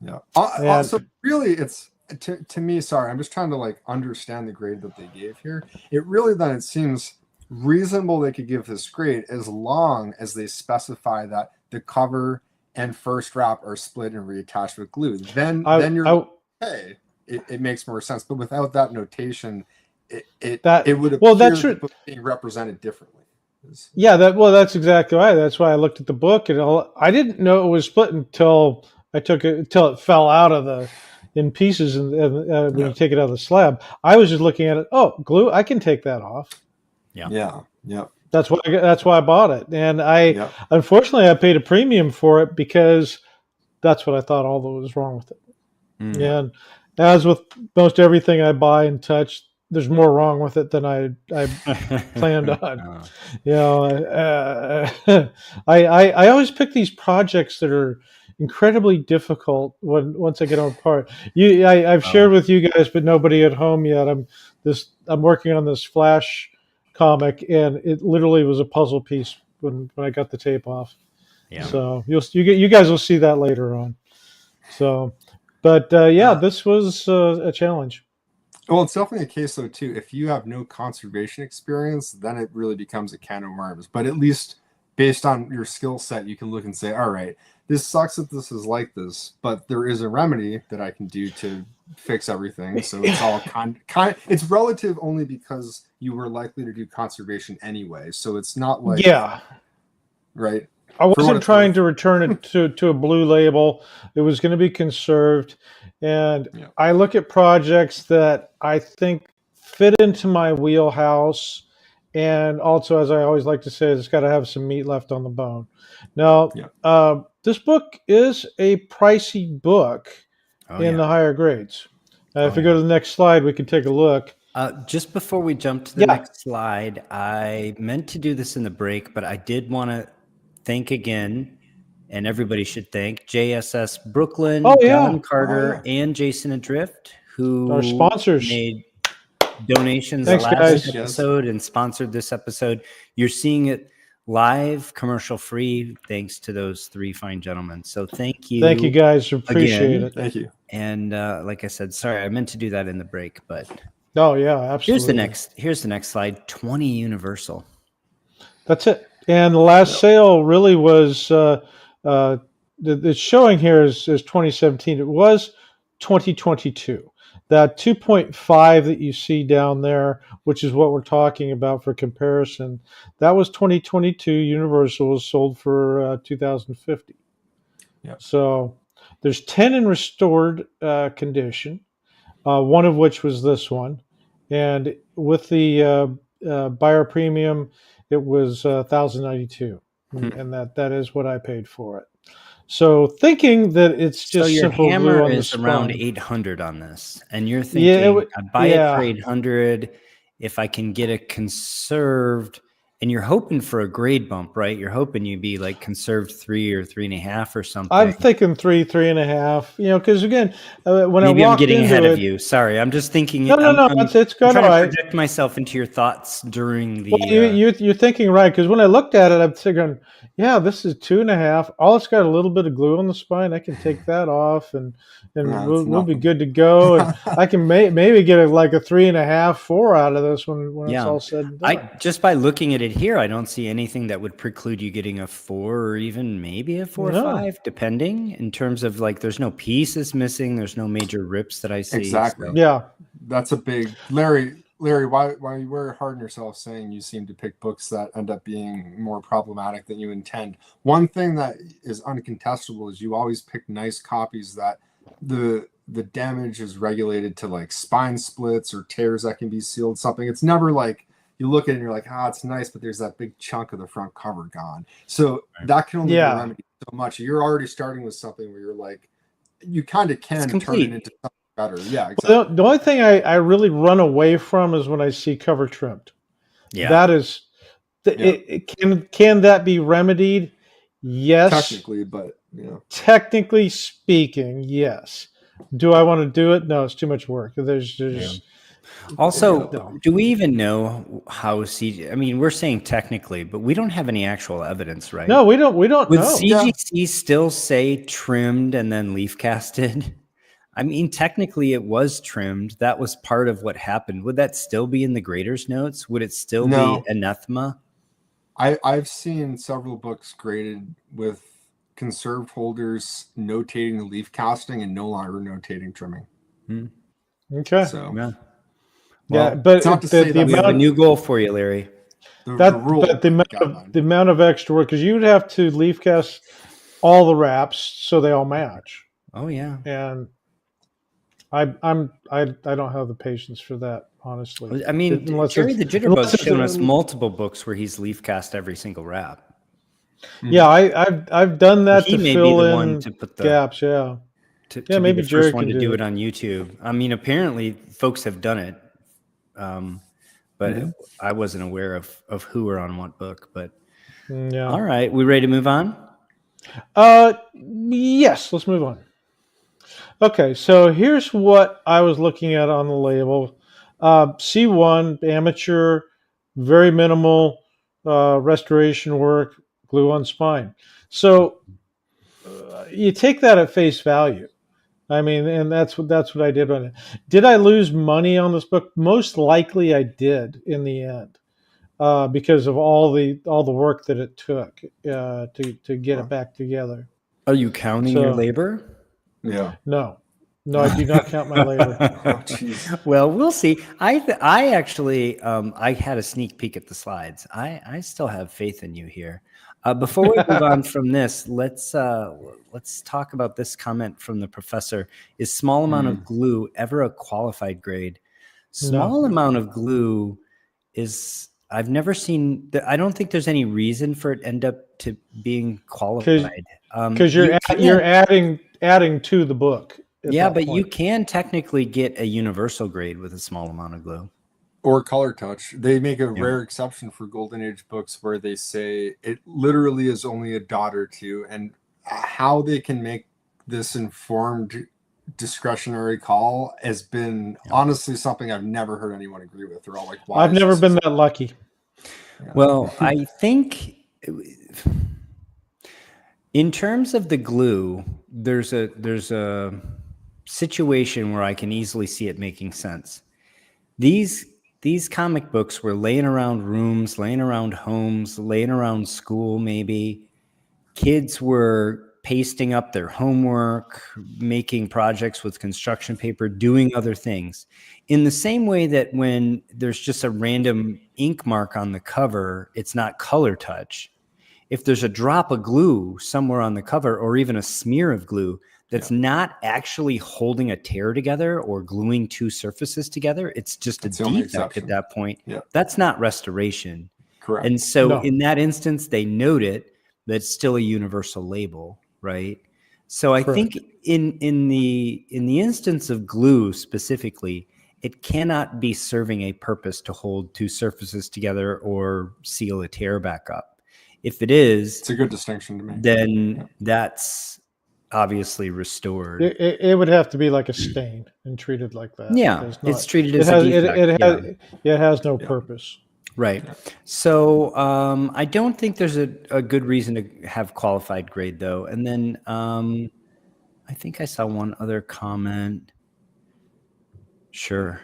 Yeah. So really, it's to me. Sorry, I'm just trying to like understand the grade that they gave here. It seems reasonable they could give this grade as long as they specify that the cover and first wrap are split and reattached with glue. Then you're okay. It makes more sense. But without that notation, it would appear that's the book being represented differently. Yeah, that's exactly right. That's why I looked at the book, and I didn't know it was split until I took it until it fell out of in pieces, and when you take it out of the slab, I was just looking at it. Oh, glue! I can take that off. Yeah. That's why I bought it, and unfortunately I paid a premium for it because that's what I thought all that was wrong with it. And as with most everything I buy and touch, there's more wrong with it than I planned on. I always pick these projects that are incredibly difficult once I get them apart. I've shared with you guys, but nobody at home yet. I'm working on this Flash comic, and it literally was a puzzle piece when I got the tape off. Yeah. So you guys will see that later on. So, but this was a challenge. Well, it's definitely a case, though, too. If you have no conservation experience, then it really becomes a can of worms. But at least based on your skill set, you can look and say, all right, this sucks that this is like this, but there is a remedy that I can do to fix everything. So it's all it's relative only because you were likely to do conservation anyway. So it's not like, right. I wasn't trying to return it to a blue label. It was going to be conserved. And I look at projects that I think fit into my wheelhouse. And also, as I always like to say, it's got to have some meat left on the bone. Now, this book is a pricey book in the higher grades. If we go to the next slide, we can take a look. Just before we jump to the next slide, I meant to do this in the break, but I did want to thank again, and everybody should thank JSS Brooklyn, John Carter, and Jason Adrift, who our sponsors made donations episode and sponsored this episode. You're seeing it live, commercial free, thanks to those three fine gentlemen. So thank you. Thank you guys. Appreciate it. Thank you. And like I said, sorry, I meant to do that in the break, but absolutely. Here's the next slide. 20 Universal. That's it. And the last sale really was it's showing here is 2017. It was 2022. That 2.5 that you see down there, which is what we're talking about for comparison, that was 2022. Universal was sold for 2050. So there's 10 in restored condition, one of which was this one, and with the buyer premium, it was $1,092, and that is what I paid for it. So thinking that it's So just your simple glue hammer on the is around spine. 800 on this, and you're Yeah, thinking, I buy it for yeah. 800 if I can get it conserved, and you're hoping for a grade bump, right? You're hoping you'd be like conserved 3 or 3.5 or something. I'm thinking 3.5. Because again, when Maybe I I'm walked getting into ahead it, of you. Sorry, I'm just thinking. no, it's I'm good. trying All to right. project myself into your thoughts during the. Well, you're thinking right, because when I looked at it, I'm thinking, yeah, this is 2.5. All it's got a little bit of glue on the spine. I can take that off, and No, we'll be good to go. And I can maybe get like a 3.5, 4 out of this when it's all said and done. Just by looking at it here, I don't see anything that would preclude you getting a 4 or even maybe a 4 or 5, depending in terms of like there's no pieces missing, there's no major rips that I see. Exactly. So. Yeah, that's a big Larry, why you were hard on yourself saying you seem to pick books that end up being more problematic than you intend. One thing that is uncontestable is you always pick nice copies that the damage is regulated to like spine splits or tears that can be sealed, something. It's never like you look at it and you're like, it's nice, but there's that big chunk of the front cover gone. So that can only be remedied so much. You're already starting with something where you're like, you kind of can turn it into something better. Yeah, exactly. Well, the only thing I really run away from is when I see cover trimmed. Yeah, that is. Can that be remedied? Yes, technically, but technically speaking, yes. Do I want to do it? No, it's too much work. There's Also, do we even know how CG? I mean, we're saying technically, but we don't have any actual evidence, right? No, we don't. Would know. CGC still say trimmed and then leaf casted? I mean, technically, it was trimmed. That was part of what happened. Would that still be in the grader's notes? Would it still be anathema? I've seen several books graded with conserved holders notating the leaf casting and no longer notating trimming. Okay. So but it's not to say we have a new goal for you, Larry. The amount of extra work, because you would have to leaf cast all the wraps so they all match. Oh yeah. And I don't have the patience for that, honestly. I mean, Jerry the Jitterbug's shown us multiple books where he's leaf cast every single wrap. Yeah, I've done that he to may fill be the in one to put the gaps. Yeah, to maybe be the first one to do it on YouTube. I mean, apparently folks have done it, but I wasn't aware of who or on what book. But all right, we ready to move on? Yes, let's move on. Okay, so here's what I was looking at on the label. C1, amateur, very minimal restoration work, glue on spine. So you take that at face value. I mean, and that's what I did on it. Did I lose money on this book? Most likely I did in the end, because of all the work that it took to get it back together. Are you counting your labor? Yeah. No, I do not count my labor. Well, we'll see. I actually I had a sneak peek at the slides. I still have faith in you here. Before we move on from this, let's talk about this comment from the professor. Is small amount of glue ever a qualified grade? Small amount of glue is. I've never seen. I don't think there's any reason for it end up to being qualified. Because you're adding to the book. Yeah, but you can technically get a universal grade with a small amount of glue. Or color touch. They make a rare exception for Golden Age books where they say it literally is only a dot or two, and how they can make this informed discretionary call has been honestly something I've never heard anyone agree with. They're all like, why? I've never been that lucky. Yeah. Well, I think in terms of the glue, there's a situation where I can easily see it making sense. These comic books were laying around rooms, laying around homes, laying around school, maybe. Kids were pasting up their homework, making projects with construction paper, doing other things. In the same way that when there's just a random ink mark on the cover, it's not color touch. If there's a drop of glue somewhere on the cover or even a smear of glue that's not actually holding a tear together or gluing two surfaces together, it's just a defect at that point. Yeah. That's not restoration. Correct. And so in that instance, they note it, that's still a universal label. right? So I Correct. think in the instance of glue specifically, it cannot be serving a purpose to hold two surfaces together or seal a tear back up. If it is, It's a good distinction to make. then that's obviously restored. It would have to be like a stain and treated like that. Yeah, There's it's not, treated it as has a defect. it has no purpose. Right. So I don't think there's a good reason to have qualified grade, though. And then I think I saw one other comment. Sure.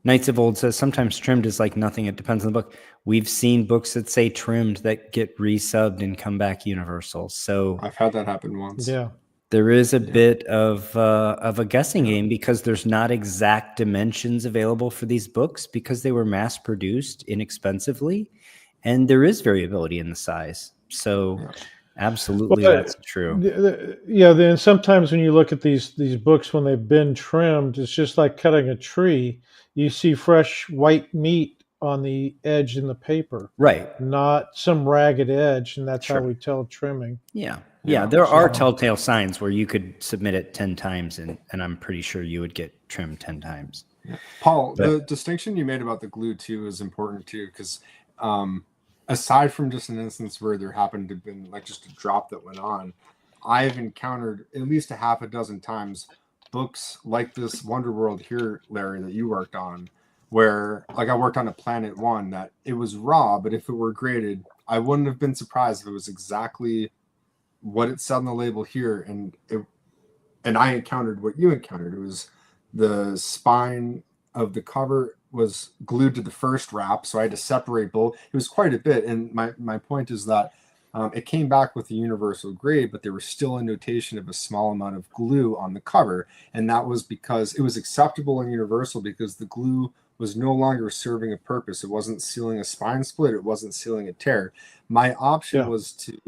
Knights of Old says sometimes trimmed is like nothing. It depends on the book. We've seen books that say trimmed that get resubbed and come back universal. So I've had that happen once. Yeah. there is a bit of a guessing game because there's not exact dimensions available for these books because they were mass produced inexpensively, and there is variability in the size. So absolutely, Well, that's true. Then sometimes when you look at these books when they've been trimmed, it's just like cutting a tree. You see fresh white meat on the edge in the paper, Right. not some ragged edge, and that's Sure. how we tell trimming. Yeah. Yeah, There are so- telltale signs where you could submit it 10 times and I'm pretty sure you would get trimmed 10 times. Paul, But- the distinction you made about the glue too is important too, because aside from just an instance where there happened to have been like just a drop that went on, I've encountered at least a half a dozen times books like this Wonder World here, Larry, that you worked on, where like I worked on a Planet One that it was raw, but if it were graded, I wouldn't have been surprised if it was exactly what it said on the label here, and I encountered what you encountered. It was the spine of the cover was glued to the first wrap, so I had to separate both. It was quite a bit, and my point is that it came back with a universal grade, but there was still a notation of a small amount of glue on the cover, and that was because it was acceptable and universal because the glue was no longer serving a purpose. It wasn't sealing a spine split. It wasn't sealing a tear. My option was to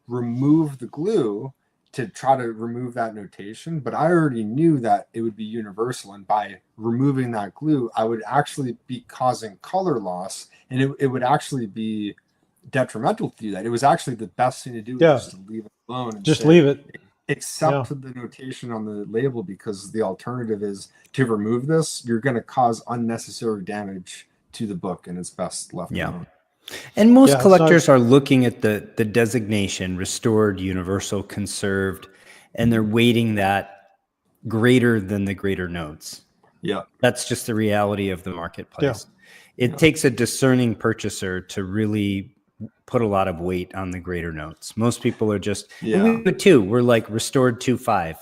remove the glue to try to remove that notation, but I already knew that it would be universal, and by removing that glue I would actually be causing color loss, and it would actually be detrimental to do that. It was actually the best thing to do, was just to leave it alone and Just say, leave it. accept the notation on the label, because the alternative is to remove this. You're going to cause unnecessary damage to the book, and it's best left alone. And most Yeah, collectors are looking at the designation restored, universal, conserved, and they're weighting that greater than the greater notes. Yeah. That's just the reality of the marketplace. It takes a discerning purchaser to really put a lot of weight on the greater notes. Most people are just, and we do it too. We're like restored 2.5,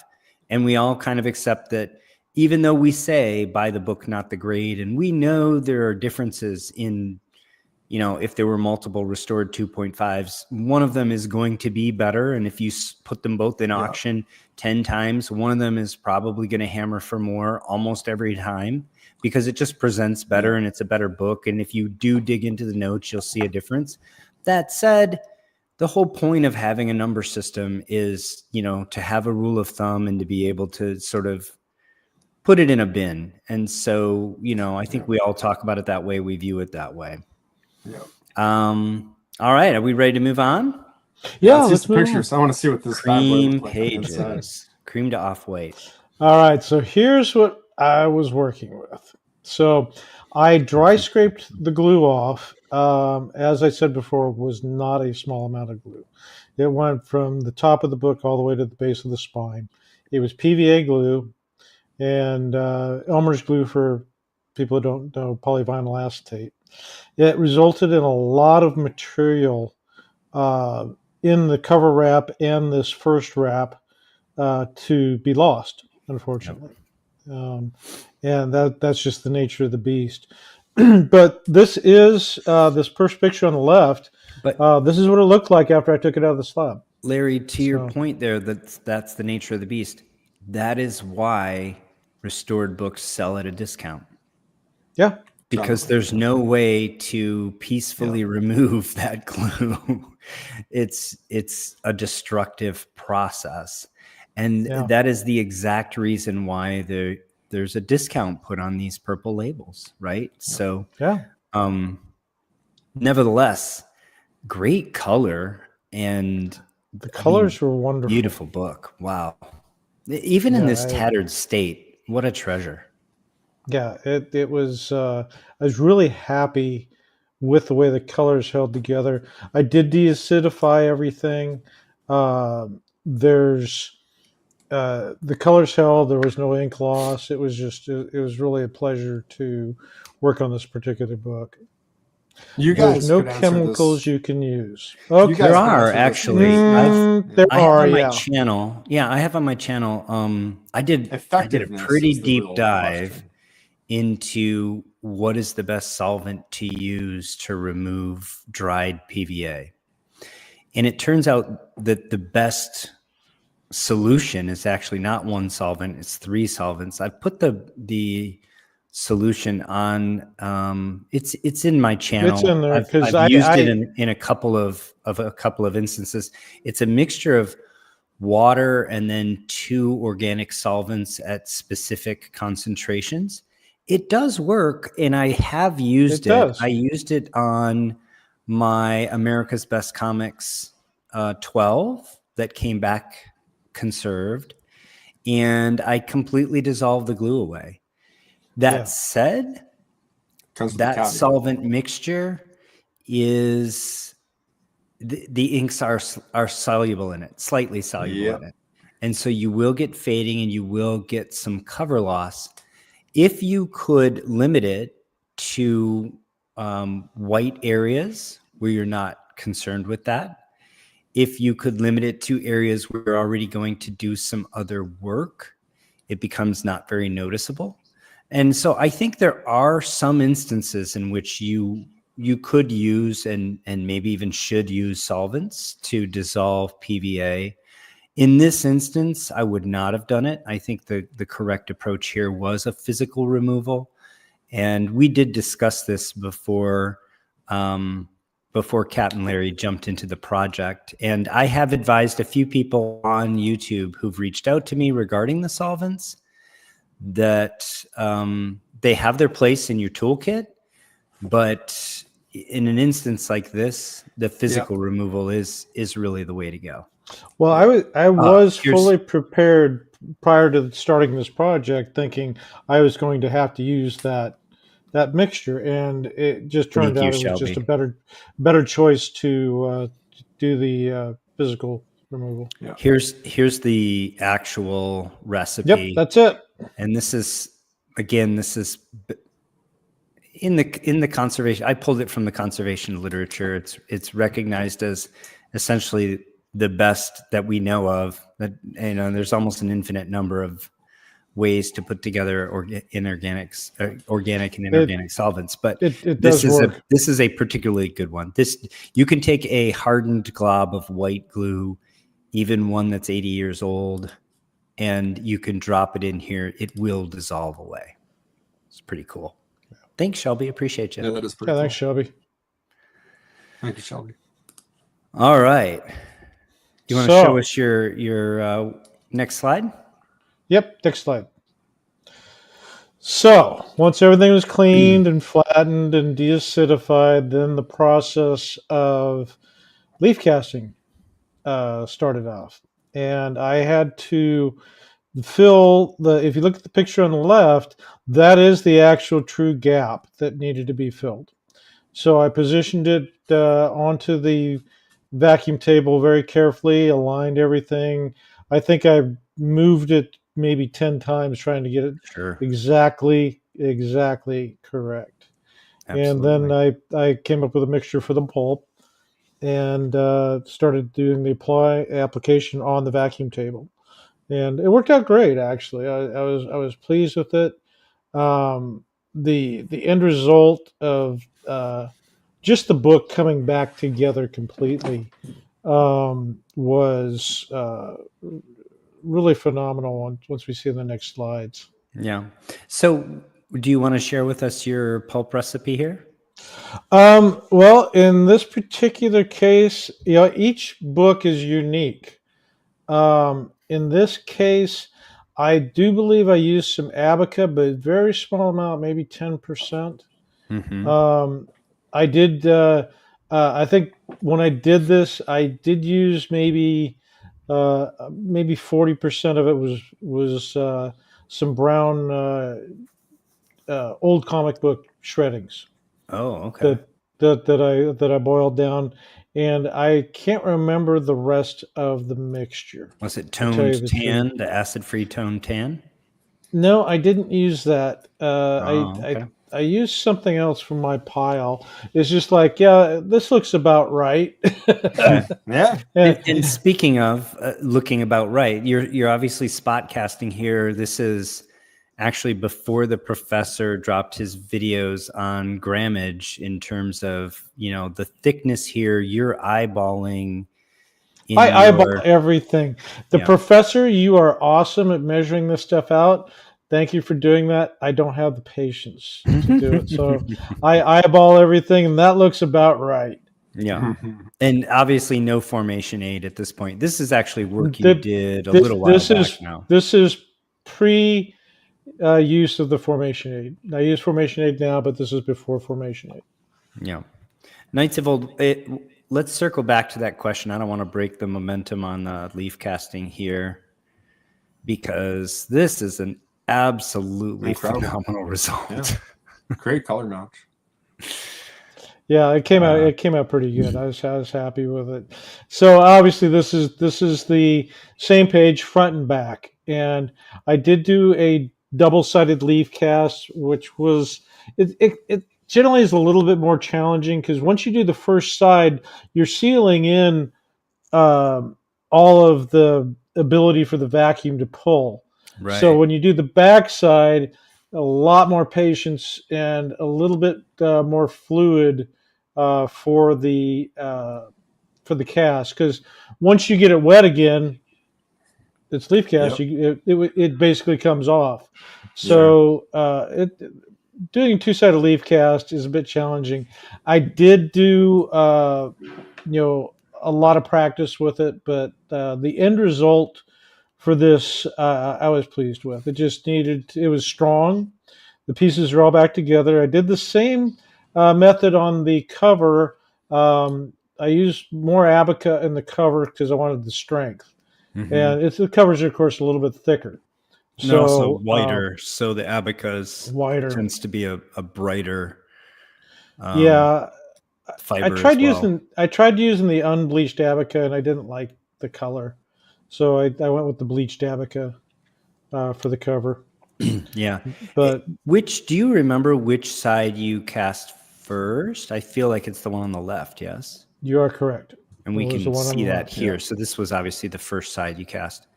and we all kind of accept that, even though we say buy the book, not the grade, and we know there are differences in, you know, if there were multiple restored 2.5s, one of them is going to be better. And if you put them both in auction 10 times, one of them is probably going to hammer for more almost every time because it just presents better and it's a better book. And if you do dig into the notes, you'll see a difference. That said, the whole point of having a number system is, you know, to have a rule of thumb and to be able to sort of put it in a bin. And so, you know, I think we all talk about it that way. We view it that way. All right. Are we ready to move on? Yeah, let's move on. pictures. I want to see what this bad boy Cream looks like on the inside. pages. Cream to off white. All right, so here's what I was working with. So I dry scraped the glue off. As I said before, was not a small amount of glue. It went from the top of the book all the way to the base of the spine. It was PVA glue and Elmer's glue for people who don't know, polyvinyl acetate. It resulted in a lot of material in the cover wrap and this first wrap to be lost, unfortunately. And that's just the nature of the beast. But this is this first picture on the left. But This is what it looked like after I took it out of the slab. Larry, to your point there, that's the nature of the beast. That is why restored books sell at a discount. Yeah. Because there's no way to peacefully remove that glue. It's a destructive process. And that is the exact reason why there's a discount put on these purple labels, right? So nevertheless, great color and The colors were wonderful. Beautiful book. Wow. Even in this tattered state, what a treasure. Yeah, it was. I was really happy with the way the colors held together. I did deacidify everything. There's the colors held. There was no ink loss. It was just. It was really a pleasure to work on this particular book. You guys, there's no could answer chemicals this. you can use. Okay. You guys There could are answer this actually. easily. There I have are, on my yeah. channel. Yeah, I have on my channel. I did a Effectiveness pretty is the deep real dive question. into what is the best solvent to use to remove dried PVA. And it turns out that the best solution is actually not one solvent, it's 3 solvents. I put the solution on it's in my channel. It's in there because I've used it in a couple of instances. It's a mixture of water and then 2 organic solvents at specific concentrations. It does work, and I have used it. I used it on my America's Best Comics 12 that came back conserved, and I completely dissolved the glue away. That said, that solvent mixture is the inks are soluble in it, slightly soluble in it. And so you will get fading and you will get some cover loss. If you could limit it to white areas where you're not concerned with that, if you could limit it to areas where you're already going to do some other work, it becomes not very noticeable. And so I think there are some instances in which you could use and maybe even should use solvents to dissolve PVA. In this instance, I would not have done it. I think the correct approach here was a physical removal. And we did discuss this before Captain Larry jumped into the project. And I have advised a few people on YouTube who've reached out to me regarding the solvents that they have their place in your toolkit, but in an instance like this, the physical removal is really the way to go. Well, I was fully prepared prior to starting this project, thinking I was going to have to use that mixture, and it just turned out it was just a better choice to do the physical removal. Yeah. Here's the actual recipe. Yep, that's it. And this is in the conservation. I pulled it from the conservation literature. It's recognized as essentially the best that we know of. That there's almost an infinite number of ways to put together organic and inorganic solvents, but this is a particularly good one. You can take a hardened glob of white glue, even one that's 80 years old, and you can drop it in here. It will dissolve away. It's pretty cool. Thanks, Shelby. Appreciate you. Yeah, that is pretty cool. Thanks, Shelby. Thank you, Shelby. All right. Do you want to show us your next slide? Yep, next slide. So once everything was cleaned and flattened and deacidified, then the process of leaf casting started off. And I had to fill if you look at the picture on the left, that is the actual true gap that needed to be filled. So I positioned it onto the vacuum table very carefully, aligned everything. I think I moved it maybe 10 times trying to get it exactly correct. Absolutely. And then I came up with a mixture for the pulp and started doing the application on the vacuum table. And it worked out great, actually. I was pleased with it. The end result of just the book coming back together completely was really phenomenal once we see the next slides. Yeah. So do you want to share with us your pulp recipe here? Well, in this particular case, each book is unique. In this case, I do believe I used some Abaca, but a very small amount, maybe 10%. Mm-hmm. I did I think when I did this, I did use maybe 40% of it was some brown old comic book shreddings Oh, okay. that I boiled down, and I can't remember the rest of the mixture. Was it To tell you toned the tan, truth. the acid-free toned tan? No, I didn't use that. Oh, okay. I used something else from my pile. It's just like, yeah, this looks about right. Yeah. And speaking of looking about right, you're obviously spot casting here. This is actually before the professor dropped his videos on grammage in terms of, the thickness here. You're eyeballing in I eyeball your everything. The yeah. professor, you are awesome at measuring this stuff out. Thank you for doing that. I don't have the patience to do it. So I eyeball everything, and that looks about right. Yeah. And obviously no formation aid at this point. This is actually work you The- did a This little while this back is now. this is pre use of the formation aid. I use formation aid now, but this is before formation aid. Yeah. Knights of Old, let's circle back to that question. I don't want to break the momentum on leaf casting here because this is an absolutely Incredible. phenomenal result. Yeah. Great color match. Yeah, it came out. It came out pretty good. I was happy with it. So obviously, this is the same page front and back, and I did do a double-sided leaf cast, which was it generally is a little bit more challenging because once you do the first side, you're sealing in all of the ability for the vacuum to pull. Right. So when you do the back side, a lot more patience and a little bit more fluid for the cast, because once you get it wet again, it's leaf cast. Yep. It basically comes off. So doing two-sided leaf cast is a bit challenging. I did do a lot of practice with it, but the end result for this I was pleased with. It just it was strong. The pieces are all back together. I did the same method on the cover. I used more Abaca in the cover because I wanted the strength. Mhm. And the covers are, of course, a little bit thicker. And also whiter. So the Abaca wider. tends to be a brighter fiber. I tried using the unbleached Abaca, and I didn't like the color. So I went with the bleached Abaca for the cover. Yeah. But do you remember which side you cast first? I feel like it's the one on the left, yes? You are correct. And we can see that here. Yeah. So this was obviously the first side you cast.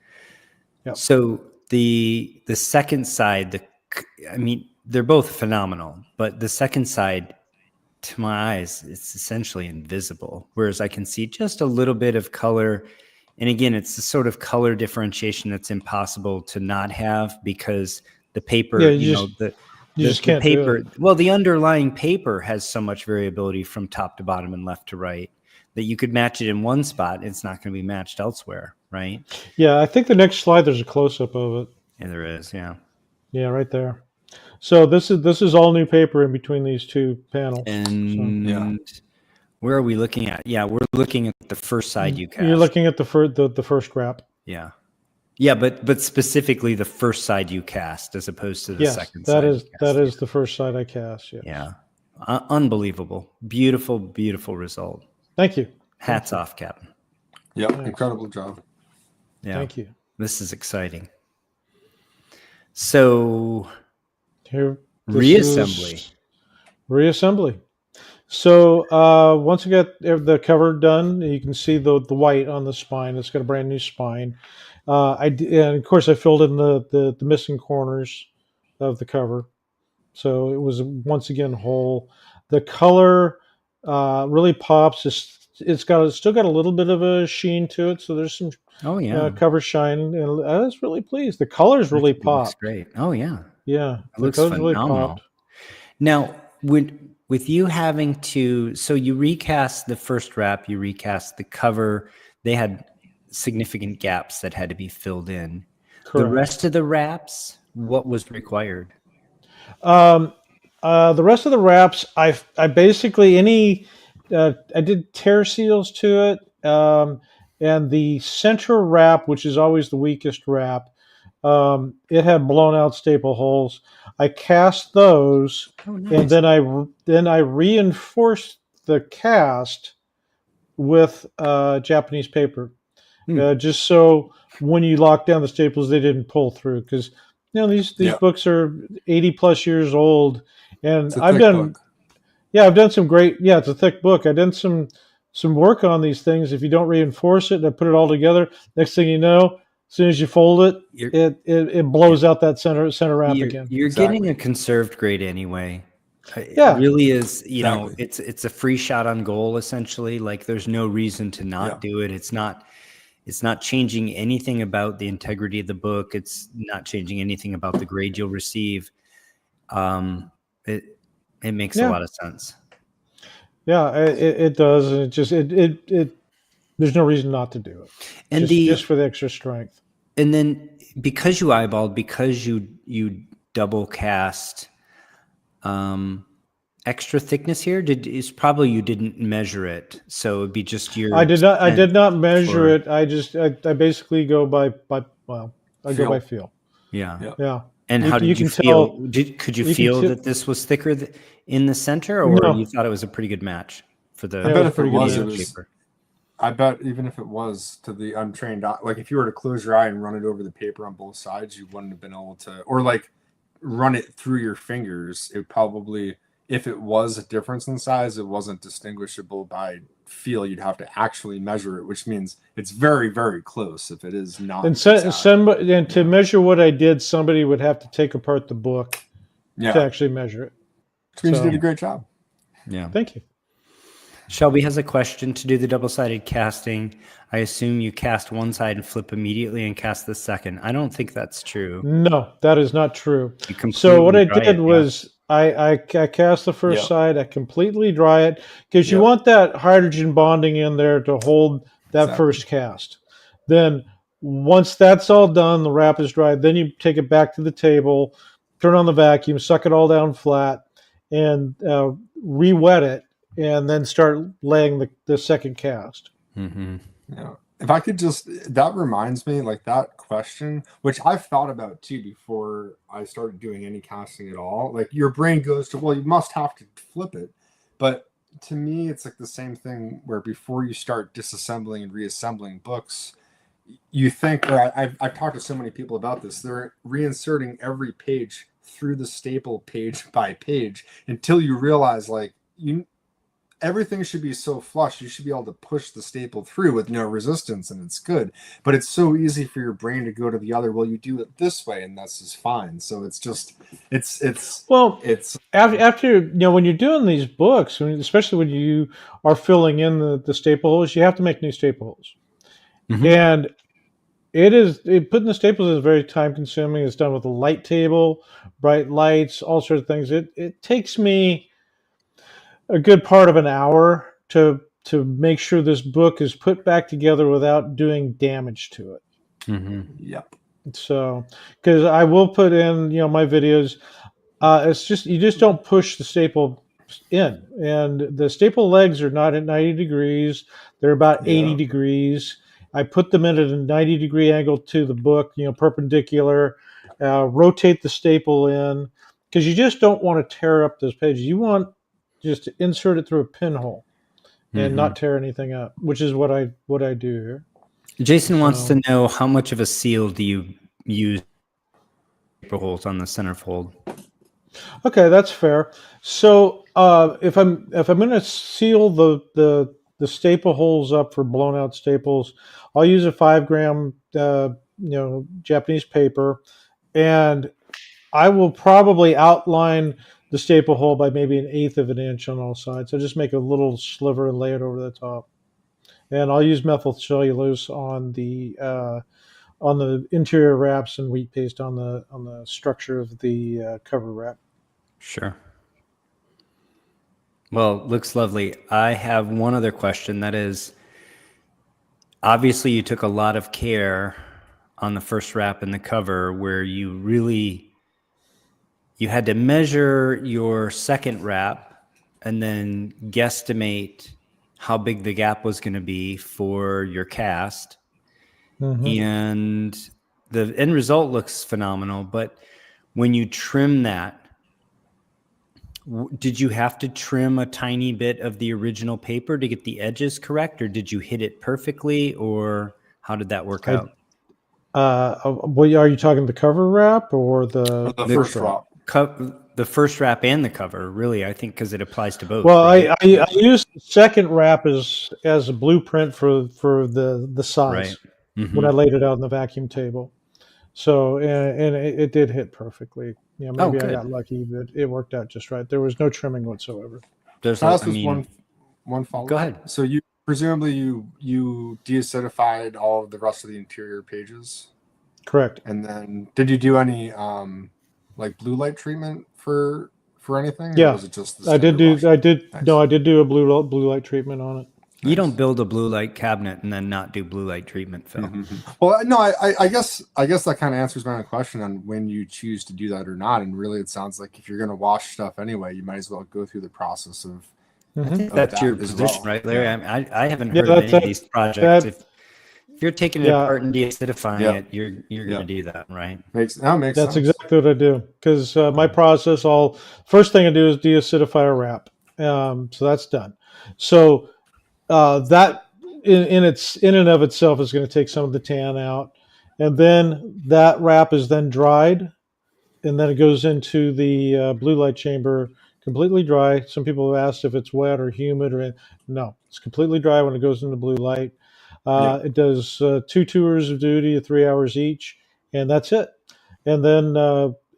Yep. So the second side, they're both phenomenal, but the second side, to my eyes, it's essentially invisible. Whereas I can see just a little bit of color. And again, it's the sort of color differentiation that's impossible to not have because the paper, the paper, well, the underlying paper has so much variability from top to bottom and left to right that you could match it in one spot. It's not going to be matched elsewhere, right? Yeah, I think the next slide, there's a close-up of it. Yeah, there is, yeah. Yeah, right there. So this is all new paper in between these two panels. And where are we looking at? Yeah, we're looking at the first side you cast. You're looking at the first wrap. Yeah. Yeah, but specifically the first side you cast as opposed to the second side. That is the first side I cast. Yes. Yeah. Unbelievable. Beautiful, beautiful result. Thank you. Hats off, Captain. Yeah, incredible job. Yeah. Thank you. This is exciting. So reassembly. So once we got the cover done, you can see the white on the spine. It's got a brand new spine. And of course I filled in the missing corners of the cover, so it was once again whole. The color really pops. It's still got a little bit of a sheen to it, so there's some cover shine, and I was really pleased. The colors really popped. Looks great. Oh yeah, yeah, it looks phenomenal. Really popped. Now, with you having to, so you recast the first wrap, you recast the cover. They had significant gaps that had to be filled in. Correct. The rest of the wraps, what was required? The rest of the wraps, I basically I did tear seals to it, and the center wrap, which is always the weakest wrap, it had blown out staple holes. I cast those, Oh, and nice. then I reinforced the cast with Japanese paper, just so when you lock down the staples, they didn't pull through. Because these books are 80+ years old, and I've done some great. Yeah, it's a thick book. I've done some work on these things. If you don't reinforce it and I put it all together, next thing you know, as soon as you fold it, it blows out that center wrap again. You're getting a conserved grade anyway. It Yeah. really is, it's a free shot on goal essentially. Like there's no reason to not do it. It's not changing anything about the integrity of the book. It's not changing anything about the grade you'll receive. It makes a lot of sense. Yeah, it does. And it there's no reason not to do it. And just for the extra strength. And then because you eyeballed, because you double cast, extra thickness here, it's probably you didn't measure it, so it'd be just your. I did not measure it. I basically go by go by feel. Yeah. And how did you feel? Could you feel that this was thicker in the center, or you thought it was a pretty good match for the? I bet if it was, I bet even if it was to the untrained, like if you were to close your eye and run it over the paper on both sides, you wouldn't have been able to, or like run it through your fingers. It probably, if it was a difference in size, it wasn't distinguishable by feel. You'd have to actually measure it, which means it's very, very close if it is not. And to measure what I did, somebody would have to take apart the book to actually measure it. Which means you did a great job. Yeah. Thank you. Shelby has a question. To do the double-sided casting, I assume you cast one side and flip immediately and cast the second. I don't think that's true. No, that is not true. So what I did was I cast the first side. I completely dry it because you want that hydrogen bonding in there to hold that first cast. Then once that's all done, the wrap is dry. Then you take it back to the table, turn on the vacuum, suck it all down flat, and re-wet it. And then start laying the second cast. Mm-hmm. Yeah. If I could that reminds me, like that question, which I've thought about too before I started doing any casting at all. Like your brain goes to, well, you must have to flip it. But to me, it's like the same thing where before you start disassembling and reassembling books, you think, or I've talked to so many people about this, they're reinserting every page through the staple page by page until you realize everything should be so flush. You should be able to push the staple through with no resistance, and it's good. But it's so easy for your brain to go to the other. Well, you do it this way, and this is fine. So it's after when you're doing these books, especially when you are filling in the staple holes, you have to make new staple holes, and putting the staples is very time consuming. It's done with a light table, bright lights, all sorts of things. It takes me a good part of an hour to make sure this book is put back together without doing damage to it. Mm-hmm. Yep. So, because I will put in, my videos, it's just, you just don't push the staple in, and the staple legs are not at 90 degrees. They're about 80 degrees. I put them in at a 90-degree angle to the book, perpendicular, rotate the staple in, because you just don't want to tear up those pages. You want just to insert it through a pinhole and not tear anything up, which is what I do here. Jason wants to know, how much of a seal do you use holes on the centerfold? Okay, that's fair. So if I'm going to seal the staple holes up for blown out staples, I'll use a 5-gram Japanese paper, and I will probably outline the staple hole by maybe 1/8 of an inch on all sides. So just make a little sliver and lay it over the top. And I'll use methyl cellulose on the interior wraps and wheat paste on the structure of the cover wrap. Sure. Well, looks lovely. I have one other question. That is, obviously you took a lot of care on the first wrap and the cover, where you had to measure your second wrap and then guesstimate how big the gap was going to be for your cast. Mhm. And the end result looks phenomenal. But when you trim that, did you have to trim a tiny bit of the original paper to get the edges correct, or did you hit it perfectly, or how did that work out? What are you talking, the cover wrap or the first wrap? The first wrap and the cover, really, I think, because it applies to both. Well, right? I used the second wrap as a blueprint for the size Right. Mm-hmm. when I laid it out on the vacuum table. So and it did hit perfectly. Maybe I got lucky, but it worked out just right. There was no trimming whatsoever. There's one follow-up. Go ahead. So you presumably you deacidified all of the rest of the interior pages. Correct. And then did you do any like blue light treatment for anything? Yeah. Or was it just I did do. wash? I did. Nice. No, I did do a blue light treatment on it. You don't build a blue light cabinet and then not do blue light treatment, Phil. Mm-hmm. Well, no, I guess that kind of answers my own question on when you choose to do that or not. And really, it sounds like if you're going to wash stuff anyway, you might as well go through the process of. I think that's your position, right, Larry? Yeah. I haven't heard of any of these projects. If you're taking it apart and deacidifying it, you're going to do that, right? Makes sense. That's exactly what I do, because my process, first thing I do is deacidify a wrap. So that's done. So that in and of itself is going to take some of the tan out, and then that wrap is then dried, and then it goes into the blue light chamber completely dry. Some people have asked if it's wet or humid, or no, it's completely dry when it goes into blue light. It does 2 tours of duty of 3 hours each, and that's it. And then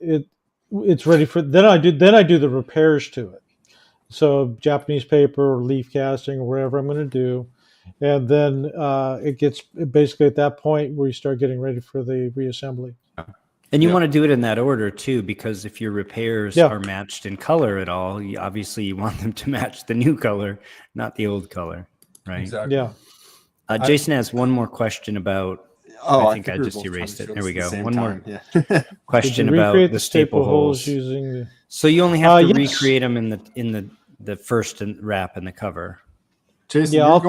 it's ready for. Then I do the repairs to it. So Japanese paper or leaf casting or whatever I'm going to do, and then it gets basically at that point where you start getting ready for the reassembly. And you want to do it in that order too, because if your repairs are matched in color at all, obviously you want them to match the new color, not the old color, right? Exactly. Yeah. Jason has one more question about. I think I just erased it. There we go. One more question about the staple holes. Using so you only have to recreate them in the first wrap and the cover. Jason, I'll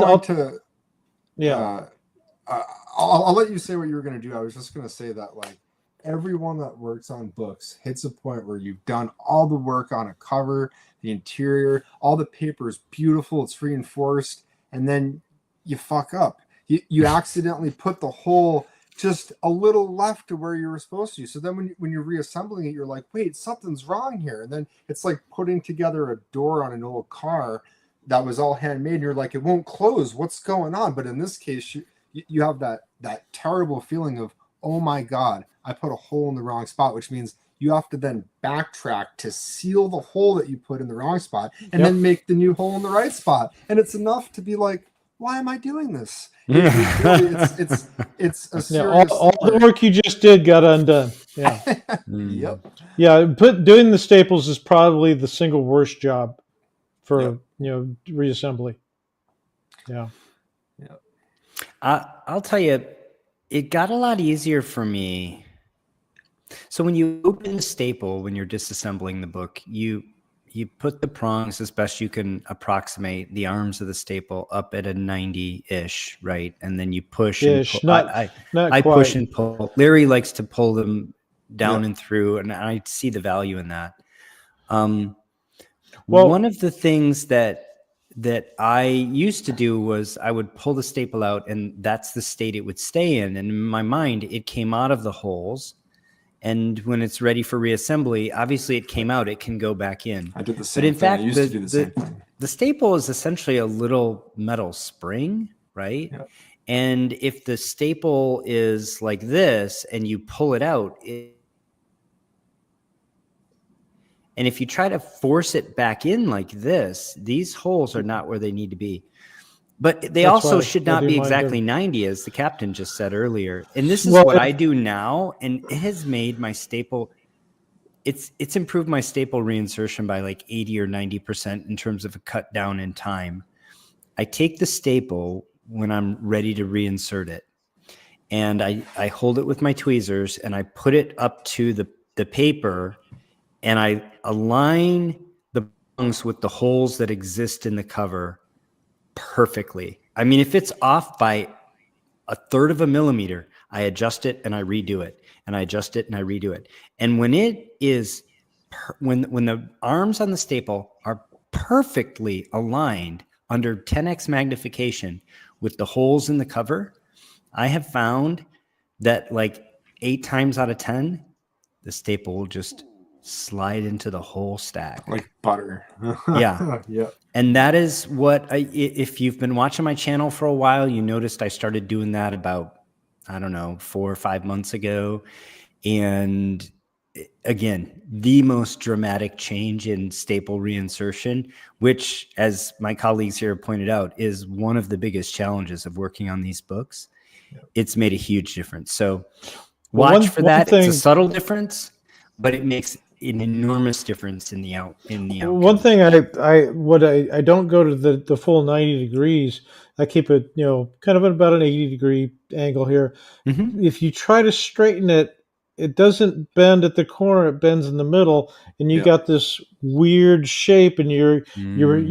let you say what you were going to do. I was just going to say that like everyone that works on books hits a point where you've done all the work on a cover, the interior, all the paper is beautiful, it's reinforced, and then you fuck up. You accidentally put the hole just a little left to where you were supposed to. So then when you're reassembling it, you're like, wait, something's wrong here. And then it's like putting together a door on an old car that was all handmade. And you're like, it won't close. What's going on? But in this case, you have that terrible feeling of, oh my God, I put a hole in the wrong spot, which means you have to then backtrack to seal the hole that you put in the wrong spot and then make the new hole in the right spot. And it's enough to be like, why am I doing this? It's a serious all the work you just did got undone. Yeah. Yep. Yeah. Doing the staples is probably the single worst job for reassembly. Yeah. Yeah. I'll tell you, it got a lot easier for me. So when you open the staple, when you're disassembling the book, you put the prongs as best you can approximate the arms of the staple up at a 90-ish, right? And then you push and pull. I push and pull. Larry likes to pull them down and through, and I see the value in that. One of the things that I used to do was I would pull the staple out, and that's the state it would stay in. And in my mind, it came out of the holes. And when it's ready for reassembly, obviously it came out, it can go back in. I did the same thing. But in fact, I used to do the same thing. The staple is essentially a little metal spring, right? Yep. And if the staple is like this and you pull it out, and if you try to force it back in like this, these holes are not where they need to be. But they also should not be exactly 90, as the captain just said earlier. And this is what I do now, and it has made my staple. It's improved my staple reinsertion by like 80 or 90% in terms of a cut down in time. I take the staple when I'm ready to reinsert it, and I hold it with my tweezers, and I put it up to the paper, and I align the prongs with the holes that exist in the cover perfectly. I mean, if it's off by 1/3 of a millimeter, I adjust it and I redo it, and I adjust it and I redo it. And when it is, when the arms on the staple are perfectly aligned under 10x magnification with the holes in the cover, I have found that like 8 times out of 10, the staple will just slide into the whole stack like butter. Yeah. Yeah. And that is what if you've been watching my channel for a while, you noticed I started doing that about, I don't know, 4 or 5 months ago. And again, the most dramatic change in staple reinsertion, which, as my colleagues here pointed out, is one of the biggest challenges of working on these books. It's made a huge difference. So watch for that. It's a subtle difference, but it makes an enormous difference in the outcome. One thing I don't go to the full 90 degrees. I keep it, kind of at about an 80-degree angle here. Mm-hmm. If you try to straighten it, it doesn't bend at the corner, it bends in the middle, and you got this weird shape, and your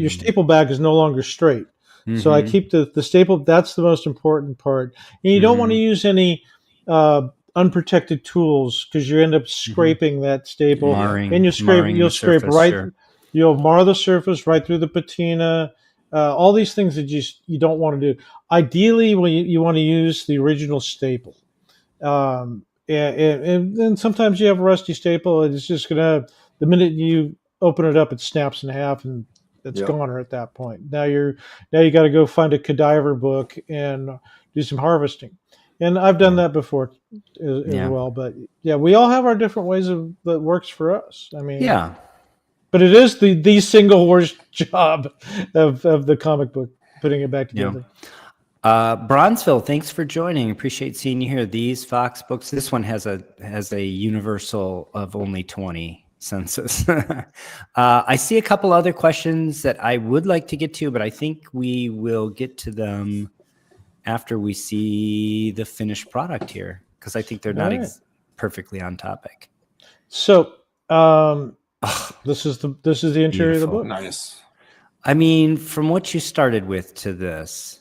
staple back is no longer straight. Mm-hmm. So I keep the staple. That's the most important part. And you don't want to use any unprotected tools, because you end up scraping that staple, and you'll scrape right. Sure. You'll mar the surface right through the patina. All these things that you don't want to do. Ideally, when you want to use the original staple. And sometimes you have a rusty staple, and it's just gonna, the minute you open it up, it snaps in half, and it's goner at that point. Now you got to go find a cadaver book and do some harvesting. And I've done that before as well. But yeah, we all have our different ways that works for us. I mean, but it is the single worst job of the comic book, putting it back together. Bronzeville, thanks for joining. Appreciate seeing you here. These Fox books, this one has a universal of only 20 census. I see a couple other questions that I would like to get to, but I think we will get to them after we see the finished product here, because I think they're not perfectly on topic. So this is the interior of the book. Nice. I mean, from what you started with to this,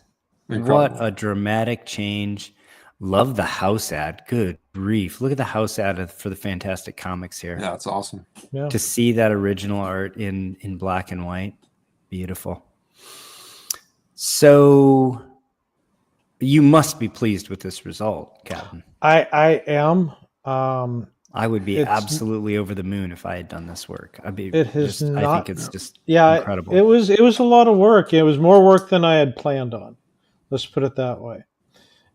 incredible. What a dramatic change. Love the house ad. Good grief. Look at the house ad for the Fantastic Comics here. Yeah, it's awesome. Yeah. To see that original art in black and white. Beautiful. So you must be pleased with this result, Captain. I am. I would be absolutely over the moon if I had done this work. I think it's just incredible. It was a lot of work. It was more work than I had planned on. Let's put it that way.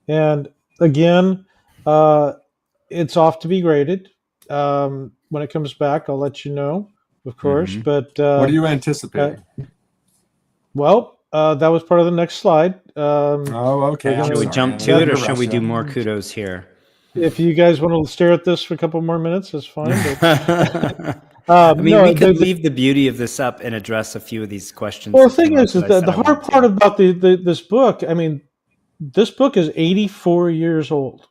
And again, it's off to be graded. When it comes back, I'll let you know, of course. Mm-hmm. But what are you anticipating? That was part of the next slide. Okay. Should we jump to it, or should we do more kudos here? If you guys want to stare at this for a couple more minutes, that's fine. I mean, we could leave the beauty of this up and address a few of these questions. Well, the thing is that the hard part about this book, I mean, this book is 84 years old.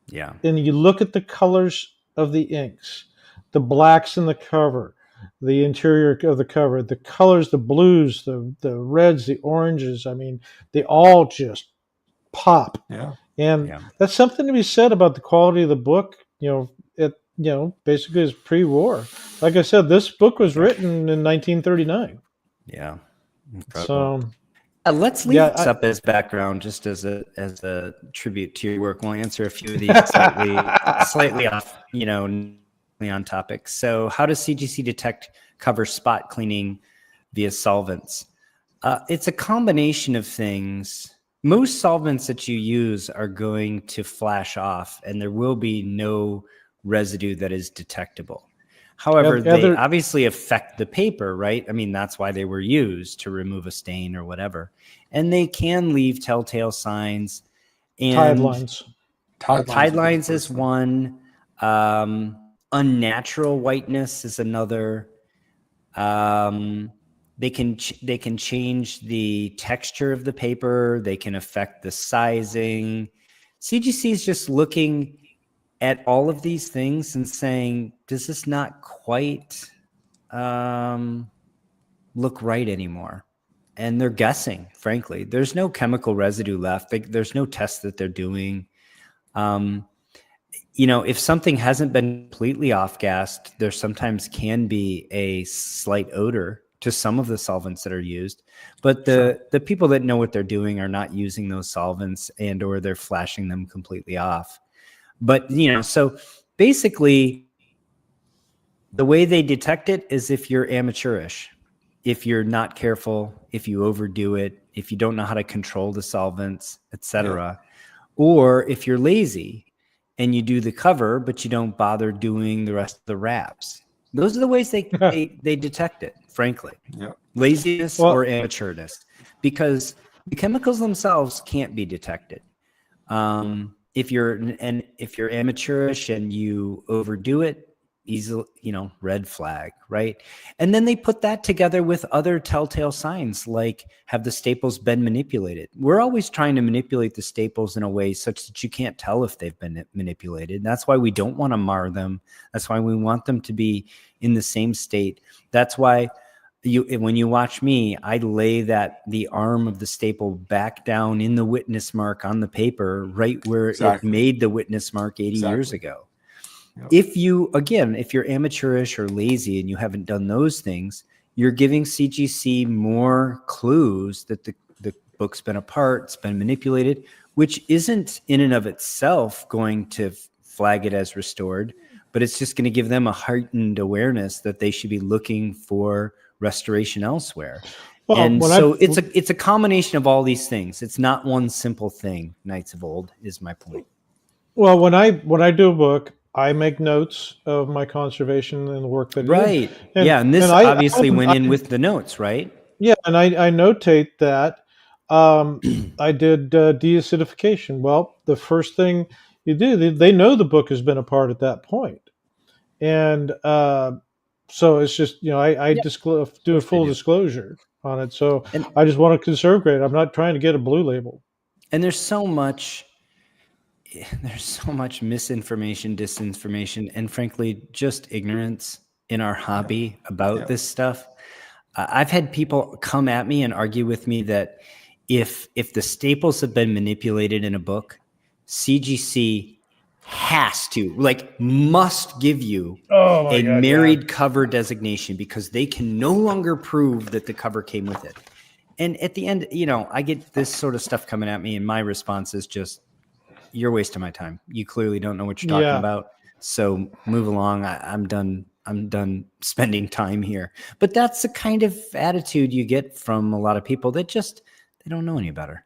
Yeah. And you look at the colors of the inks, the blacks in the cover, the interior of the cover, the colors, the blues, the reds, the oranges. I mean, they all just pop. Yeah. And that's something to be said about the quality of the book. Basically is pre-war. Like I said, this book was written in 1939. Yeah. Incredible. So let's leave this up as background, just as a tribute to your work. We'll answer a few of these slightly off, on topic. So how does CGC detect cover spot cleaning via solvents? It's a combination of things. Most solvents that you use are going to flash off, and there will be no residue that is detectable. However, they obviously affect the paper, right? I mean, that's why they were used, to remove a stain or whatever. And they can leave telltale signs. And tide lines. Tide lines is one. Unnatural whiteness is another. They can change the texture of the paper. They can affect the sizing. CGC is just looking at all of these things and saying, does this not quite look right anymore? and they're guessing. Frankly, there's no chemical residue left. There's no test that they're doing. If something hasn't been completely off-gassed, there sometimes can be a slight odor to some of the solvents that are used, but the people that know what they're doing are not using those solvents, or they're flashing them completely off. But, so basically the way they detect it is if you're amateurish, if you're not careful, if you overdo it, if you don't know how to control the solvents, etc., or if you're lazy and you do the cover, but you don't bother doing the rest of the wraps. Those are the ways they detect it, frankly. Yeah. Laziness or amateurishness, because the chemicals themselves can't be detected. If you're amateurish and you overdo it, easily, red flag, right? And then they put that together with other telltale signs, like, have the staples been manipulated? We're always trying to manipulate the staples in a way such that you can't tell if they've been manipulated. That's why we don't want to mar them. That's why we want them to be in the same state. That's why when you watch me, I lay the arm of the staple back down in the witness mark on the paper, right where it made the witness mark 80 years ago. Yep. If you're amateurish or lazy and you haven't done those things, you're giving CGC more clues that the book's been apart, it's been manipulated, which isn't in and of itself going to flag it as restored, but it's just going to give them a heightened awareness that they should be looking for restoration elsewhere. Well, and so it's a combination of all these things. It's not one simple thing. Knights of Old is my point. Well, when I do a book, I make notes of my conservation and the work that right. And this obviously went in with the notes, right? Yeah, and I notate that I did deacidification. Well, the first thing you do, they know the book has been apart at that point, and so it's just I do a full disclosure on it. So I just want to conserve grade. I'm not trying to get a blue label. And there's so much misinformation, disinformation, and frankly, just ignorance in our hobby about this stuff. I've had people come at me and argue with me that if the staples have been manipulated in a book, CGC must give you married cover designation, because they can no longer prove that the cover came with it. And at the end, I get this sort of stuff coming at me, and my response is just, you're wasting my time. You clearly don't know what you're talking about. So move along. I'm done spending time here. But that's the kind of attitude you get from a lot of people that they don't know any better.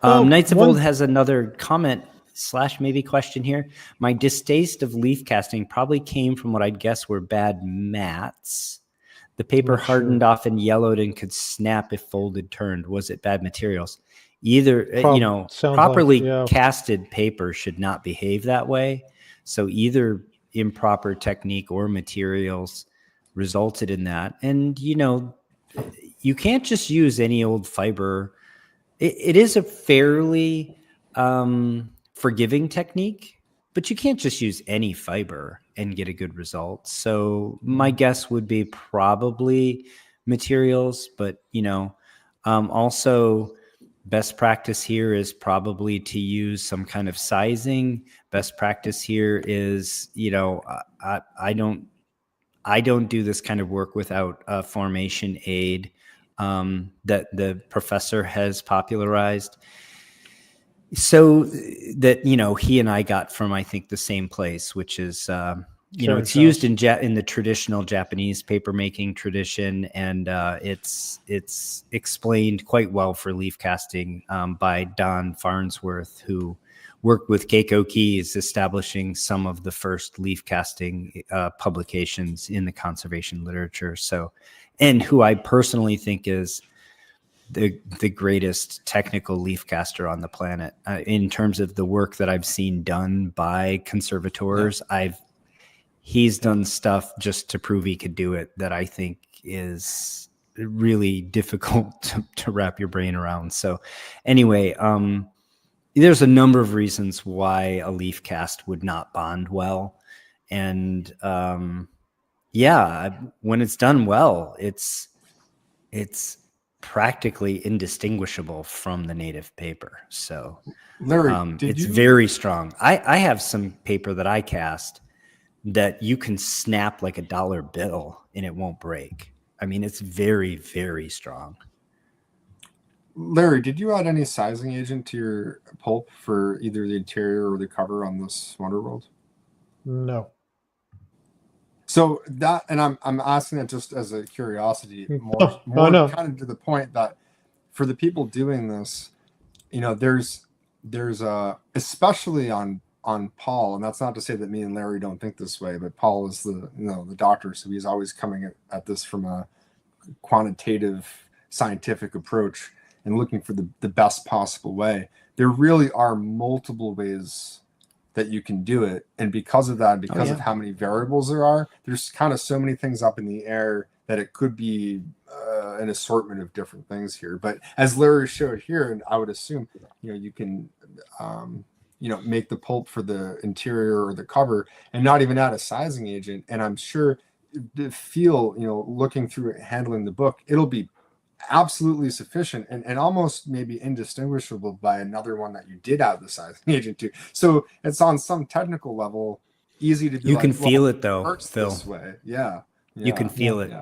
Knights of Old has another comment / maybe question here. My distaste of leaf casting probably came from what I'd guess were bad mats. The paper hardened off and yellowed and could snap if folded turned. Was it bad materials? Either, properly casted paper should not behave that way. So either improper technique or materials resulted in that. And, you can't just use any old fiber. It is a fairly forgiving technique, but you can't just use any fiber and get a good result. So my guess would be probably materials, but, also best practice here is probably to use some kind of sizing. Best practice here is, I don't do this kind of work without a formation aid that the professor has popularized, so that, he and I got from, I think, the same place, which is, it's used in the traditional Japanese papermaking tradition, and it's explained quite well for leaf casting by Don Farnsworth, who worked with Keiko Keys, establishing some of the first leaf casting publications in the conservation literature. So, and who I personally think is the greatest technical leaf caster on the planet in terms of the work that I've seen done by conservators. He's done stuff just to prove he could do it that I think is really difficult to wrap your brain around. So anyway, there's a number of reasons why a leaf cast would not bond well. And when it's done well, it's practically indistinguishable from the native paper. So Larry, it's very strong. I have some paper that I cast that you can snap like a dollar bill and it won't break. I mean, it's very, very strong. Larry, did you add any sizing agent to your pulp for either the interior or the cover on this Wonderworld? No. So that, and I'm asking that just as a curiosity, more no. kind of to the point that for the people doing this, you know, there's especially on Paul, and that's not to say that me and Larry don't think this way, but Paul is the doctor, so he's always coming at this from a quantitative scientific approach and looking for the best possible way. There really are multiple ways that you can do it, and because of that, because of how many variables there are, there's kind of so many things up in the air that it could be an assortment of different things here. But as Larry showed here, and I would assume, you know, you can make the pulp for the interior or the cover and not even add a sizing agent, and I'm sure looking through it, handling the book, it'll be absolutely sufficient and almost maybe indistinguishable by another one that you did add the sizing agent to. So it's on some technical level easy to do. You can feel it though, Phil. This way. Yeah. You can feel it.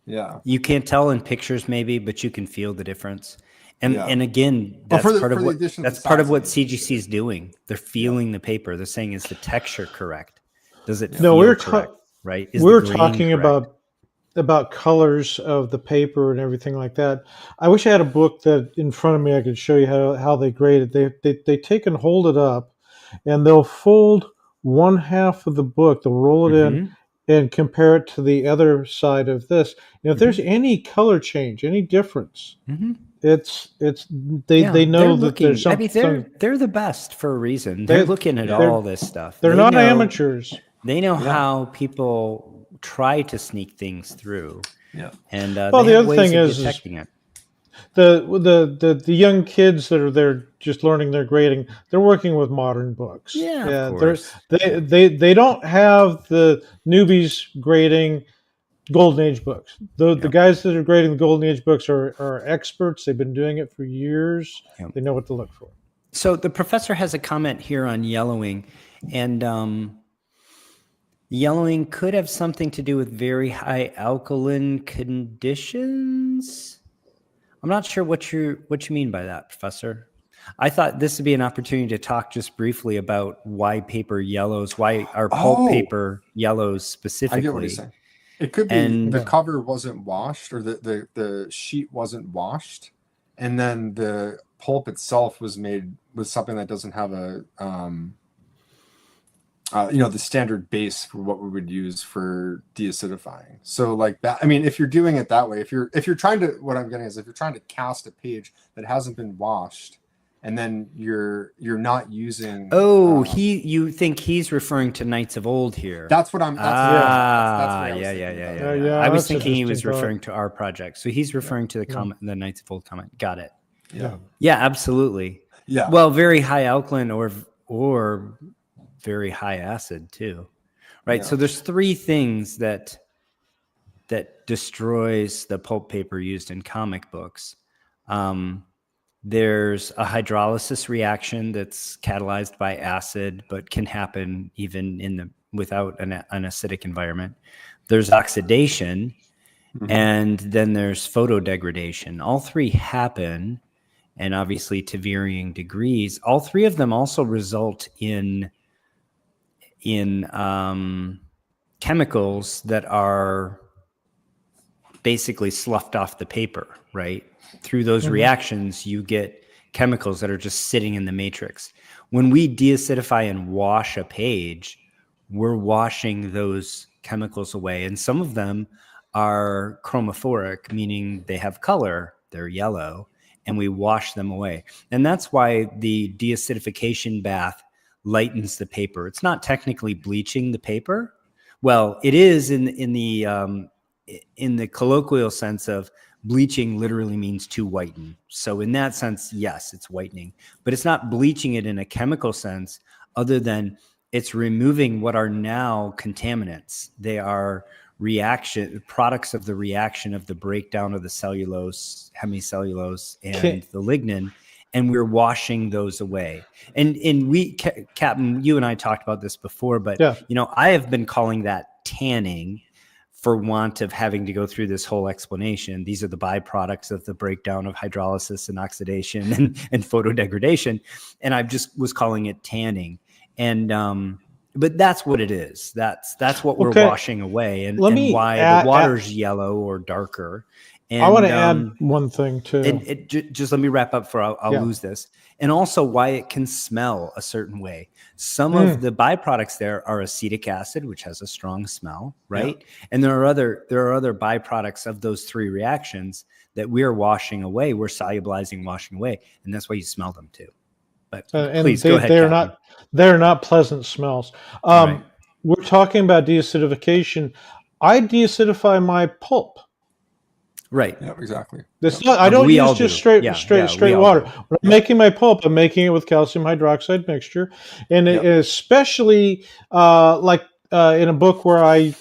Yeah. You can't tell in pictures maybe, but you can feel the difference. And again, that's part of what CGC is doing. They're feeling the paper. They're saying, is the texture correct? Does it feel correct? Right? We're talking about colors of the paper and everything like that. I wish I had a book that in front of me I could show you how they grade it. They take and hold it up, and they'll fold one half of the book. They'll roll it in and compare it to the other side of this. And if there's any color change, any difference, they know that there's something. I mean, they're the best for a reason. They're looking at all this stuff. They're not amateurs. They know how people try to sneak things through. Yeah. And the other thing is detecting it. The young kids that are there just learning their grading, they're working with modern books. Yeah, of course. They don't have the newbies grading Golden Age books. The guys that are grading the Golden Age books are experts. They've been doing it for years. Yep. They know what to look for. So the professor has a comment here on yellowing, and yellowing could have something to do with very high alkaline conditions. I'm not sure what you mean by that, Professor. I thought this would be an opportunity to talk just briefly about why paper yellows, why our pulp paper yellows specifically. I get what you're saying. It could be the cover wasn't washed, or the sheet wasn't washed, and then the pulp itself was made with something that doesn't have a the standard base for what we would use for deacidifying. So like that, I mean, if you're doing it that way, if you're trying to, what I'm getting is if you're trying to cast a page that hasn't been washed, and then you're not using. You think he's referring to Knights of Old here? That's what I'm. Yeah. I was thinking he was referring to our project. So he's referring to the comment, the Knights of Old comment. Got it. Yeah, absolutely. Yeah. Well, very high alkaline or very high acid too, right? So there's three things that destroys the pulp paper used in comic books. There's a hydrolysis reaction that's catalyzed by acid, but can happen even without an acidic environment. There's oxidation, and then there's photodegradation. All three happen, and obviously to varying degrees. All three of them also result in chemicals that are basically sloughed off the paper, right? Through those reactions, you get chemicals that are just sitting in the matrix. When we deacidify and wash a page, we're washing those chemicals away. And some of them are chromophoric, meaning they have color, they're yellow, and we wash them away. And that's why the deacidification bath lightens the paper. It's not technically bleaching the paper. Well, it is in the colloquial sense of bleaching literally means to whiten. So in that sense, yes, it's whitening, but it's not bleaching it in a chemical sense, other than it's removing what are now contaminants. They are products of the reaction of the breakdown of the cellulose, hemicellulose, and the lignin, and we're washing those away. And we, Captain, you and I talked about this before, but I have been calling that tanning for want of having to go through this whole explanation. These are the byproducts of the breakdown of hydrolysis and oxidation and photodegradation. And I just was calling it tanning. And, but that's what it is. That's what we're washing away, and why the water's yellow or darker. And, I want to add one thing too. And just let me wrap up for I'll lose this. And also why it can smell a certain way. Some of the byproducts there are acetic acid, which has a strong smell, right? Yeah. And there are other byproducts of those three reactions that we're washing away. We're solubilizing, washing away, and that's why you smell them too. But please go ahead. They're not pleasant smells. Right. We're talking about deacidification. I deacidify my pulp. Right. Yeah, exactly. I don't use just straight water. When I'm making my pulp, I'm making it with calcium hydroxide mixture, and especially in a book where I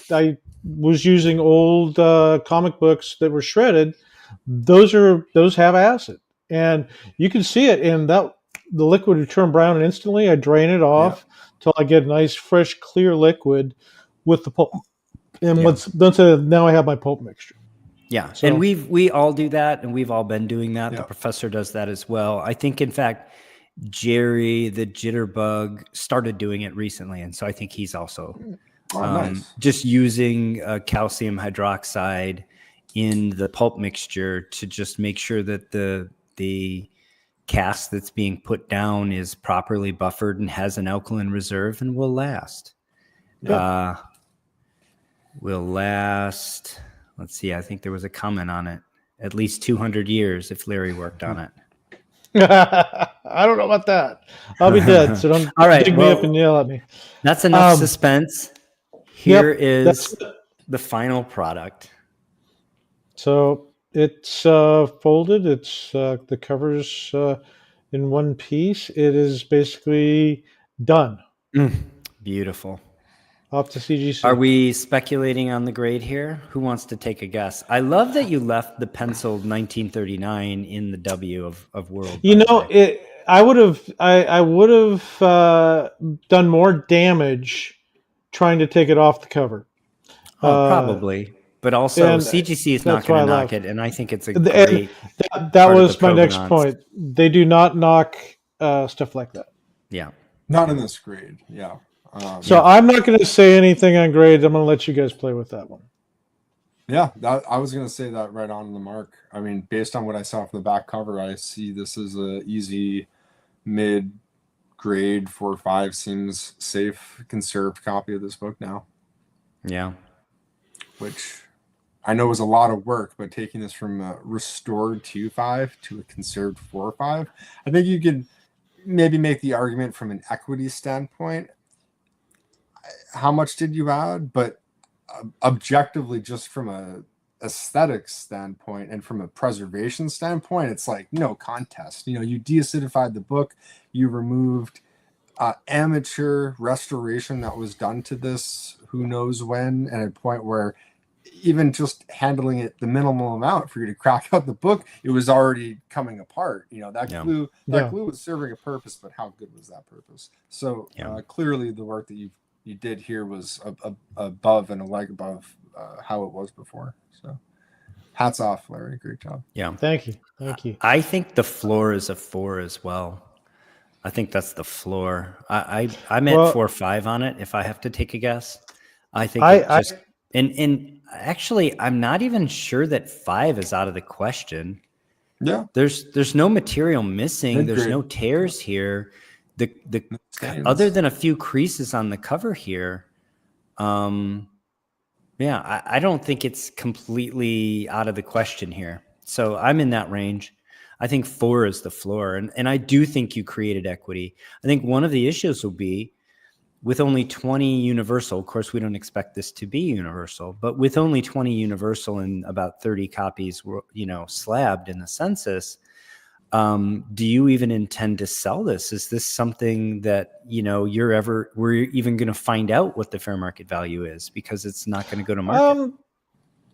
was using old comic books that were shredded. Those have acid, and you can see it in that. The liquid would turn brown, and instantly I drain it off till I get a nice, fresh, clear liquid with the pulp. And now I have my pulp mixture. Yeah, so, and we all do that, and we've all been doing that. The professor does that as well. I think, in fact, Jerry the Jitterbug started doing it recently, and so I think he's also just using calcium hydroxide in the pulp mixture to just make sure that the cast that's being put down is properly buffered and has an alkaline reserve and will last. Let's see. I think there was a comment on it. At least 200 years if Larry worked on it. I don't know about that. I'll be dead, so don't dig me up and yell at me. That's enough suspense. Here is the final product. So it's folded. It's the cover's in one piece. It is basically done. Beautiful. Off to CGC. Are we speculating on the grade here? Who wants to take a guess? I love that you left the penciled 1939 in the W of World. I would have done more damage trying to take it off the cover. Probably. But also, CGC is not going to knock it, and I think it's a great. That was my next point. They do not knock stuff like that. Yeah. Not in this grade. Yeah. I'm not going to say anything on grades. I'm going to let you guys play with that one. Yeah, I was going to say that right on the mark. I mean, based on what I saw from the back cover, I see this as a easy mid-grade 4 or 5. Seems safe, conserved copy of this book now. Yeah. Which I know was a lot of work, but taking this from a restored 2.5 to a conserved 4.5, I think you could maybe make the argument from an equity standpoint. How much did you add? But objectively, just from a aesthetics standpoint and from a preservation standpoint, it's like no contest. You deacidified the book, you removed amateur restoration that was done to this who knows when, at a point where even just handling it the minimal amount for you to crack out the book, it was already coming apart. Glue was serving a purpose, but how good was that purpose? So clearly the work that you did here was above and a leg above how it was before. So hats off, Larry. Great job. Yeah. Thank you. I think the floor is a 4 as well. I think that's the floor. I'm at 4.5 on it. If I have to take a guess, I think and actually, I'm not even sure that 5 is out of the question. Yeah. There's no material missing. There's no tears here. The other than a few creases on the cover here, I don't think it's completely out of the question here. So I'm in that range. I think 4 is the floor, and I do think you created equity. I think one of the issues will be with only 20 universal. Of course, we don't expect this to be universal, but with only 20 universal and about 30 copies, slabbed in the census, Do you even intend to sell this? Is this something that, we're even going to find out what the fair market value is, because it's not going to go to market?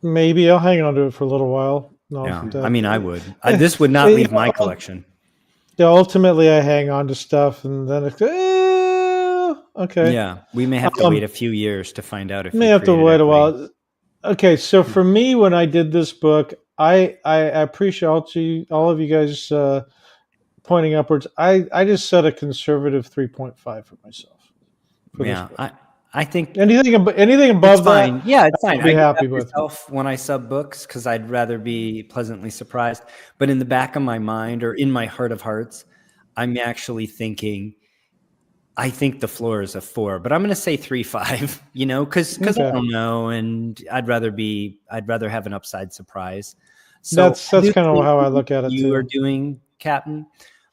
Maybe I'll hang on to it for a little while. No, Yeah, I mean, I would. This would not leave my collection. Yeah, ultimately, I hang on to stuff, and then it's okay. Yeah, we may have to wait a few years to find out if may you have to created wait a equity. while. Okay, so for me, when I did this book, I appreciate all of you guys pointing upwards. I just set a conservative 3.5 for myself. Yeah, I think anything above it's that, fine. Yeah, it's fine. I'll be I happy do that with myself when I sub books, because I'd rather be pleasantly surprised. But in the back of my mind, or in my heart of hearts, I'm actually thinking, I think the floor is a 4, but I'm going to say 3.5. Because Okay. I don't know, and I'd rather have an upside surprise. So that's kind of how I look at it you too. are doing, Captain.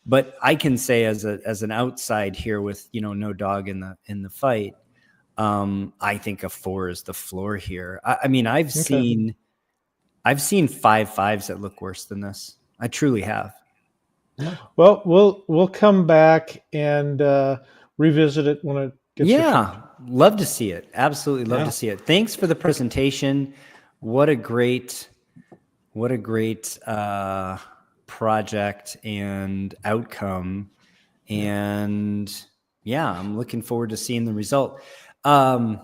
But I can say as an outside here, with no dog in the fight, I think a 4 is the floor here. I mean, I've seen 5.5s that look worse than this. I truly have. Well, we'll come back and revisit it when it gets. Yeah, love to see it. Absolutely love to see it. Thanks for the presentation. What a great project and outcome. And yeah, I'm looking forward to seeing the result. I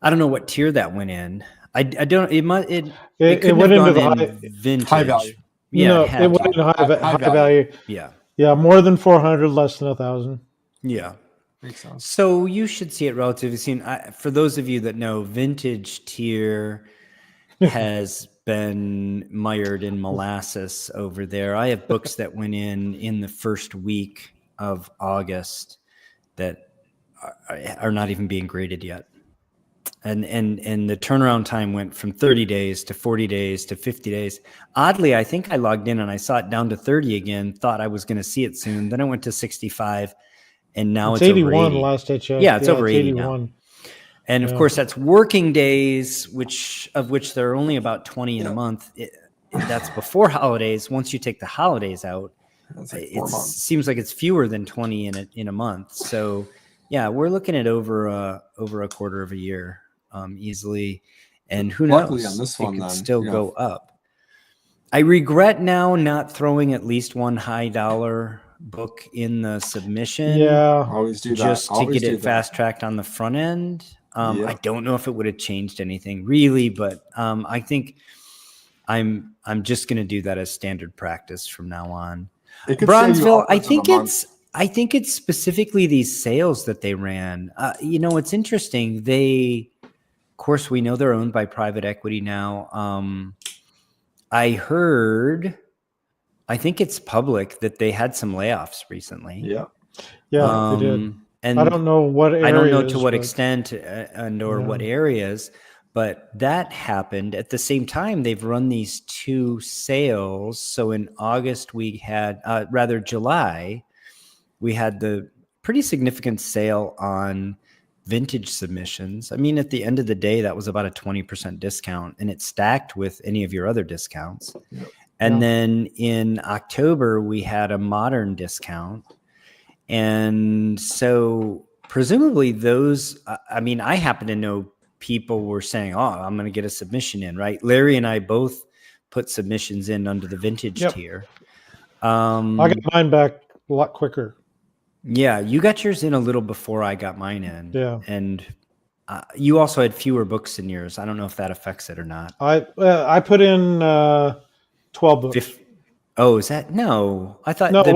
don't know what tier that went in. I don't. It went into the vintage. High value. Yeah, no, it went into high value. Yeah, more than 400, less than 1,000. Yeah, makes sense. So you should see it relatively soon. For those of you that know, vintage tier has been mired in molasses over there. I have books that went in the first week of August that are not even being graded yet. And the turnaround time went from 30 days to 40 days to 50 days. Oddly, I think I logged in and I saw it down to 30 again, thought I was going to see it soon. Then it went to 65, and now it's 81 over 80. Last I checked. Yeah, it's over 80 81 now. And of course, that's working days, of which there are only about 20 in a month. That's before holidays. Once you take the holidays out, it seems like it's fewer than 20 in a month. So yeah, we're looking at over a quarter of a year easily, and who knows? Luckily on this one, it could still go up. I regret now not throwing at least one high dollar book in the submission. Yeah, always do that. Just to get it fast tracked on the front end. I don't know if it would have changed anything really, but I think I'm just going to do that as standard practice from now on. Bronzeville, I think it's specifically these sales that they ran. It's interesting. Of course, we know they're owned by private equity now. I heard, I think it's public, that they had some layoffs recently. Yeah, they did. And I don't know what areas. I don't know to what extent or what areas, but that happened at the same time. They've run these 2 sales. So in August, we had, July, we had the pretty significant sale on vintage submissions. I mean, at the end of the day, that was about a 20% discount, and it stacked with any of your other discounts. Yep. And then in October, we had a modern discount. And so presumably those, I happen to know people were saying, oh, I'm going to get a submission in, right? Larry and I both put submissions in under the vintage tier. I got mine back a lot quicker. Yeah, you got yours in a little before I got mine in. Yeah. And you also had fewer books in yours. I don't know if that affects it or not. I put in 12 books. Oh, is that? No, I thought. No, it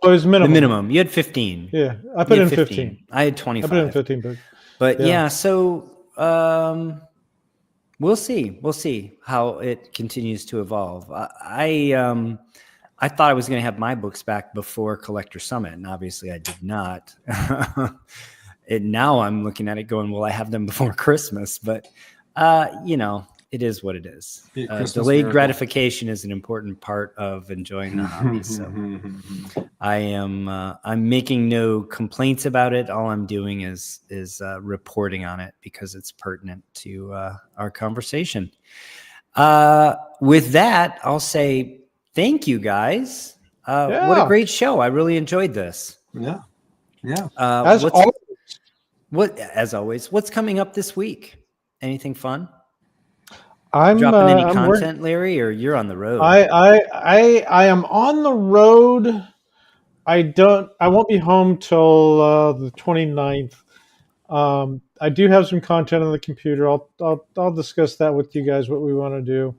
was minimum. The minimum. You had 15. Yeah, I put in 15. I had 25. I put in 15 books. But yeah, so we'll see. We'll see how it continues to evolve. I thought I was going to have my books back before Collector Summit, and obviously I did not. Now I'm looking at it going, well, I have them before Christmas, but it is what it is. Delayed gratification is an important part of enjoying the hobby. So I'm making no complaints about it. All I'm doing is reporting on it because it's pertinent to our conversation. With that, I'll say thank you guys. What a Yeah. great show. I really enjoyed this. Yeah. Yeah. As As always, what's coming up this week? Anything fun? I'm Dropping any I'm content, Larry, or you're on the road? I am on the road. I won't be home till the 29th. I do have some content on the computer. I'll discuss that with you guys, what we want to do.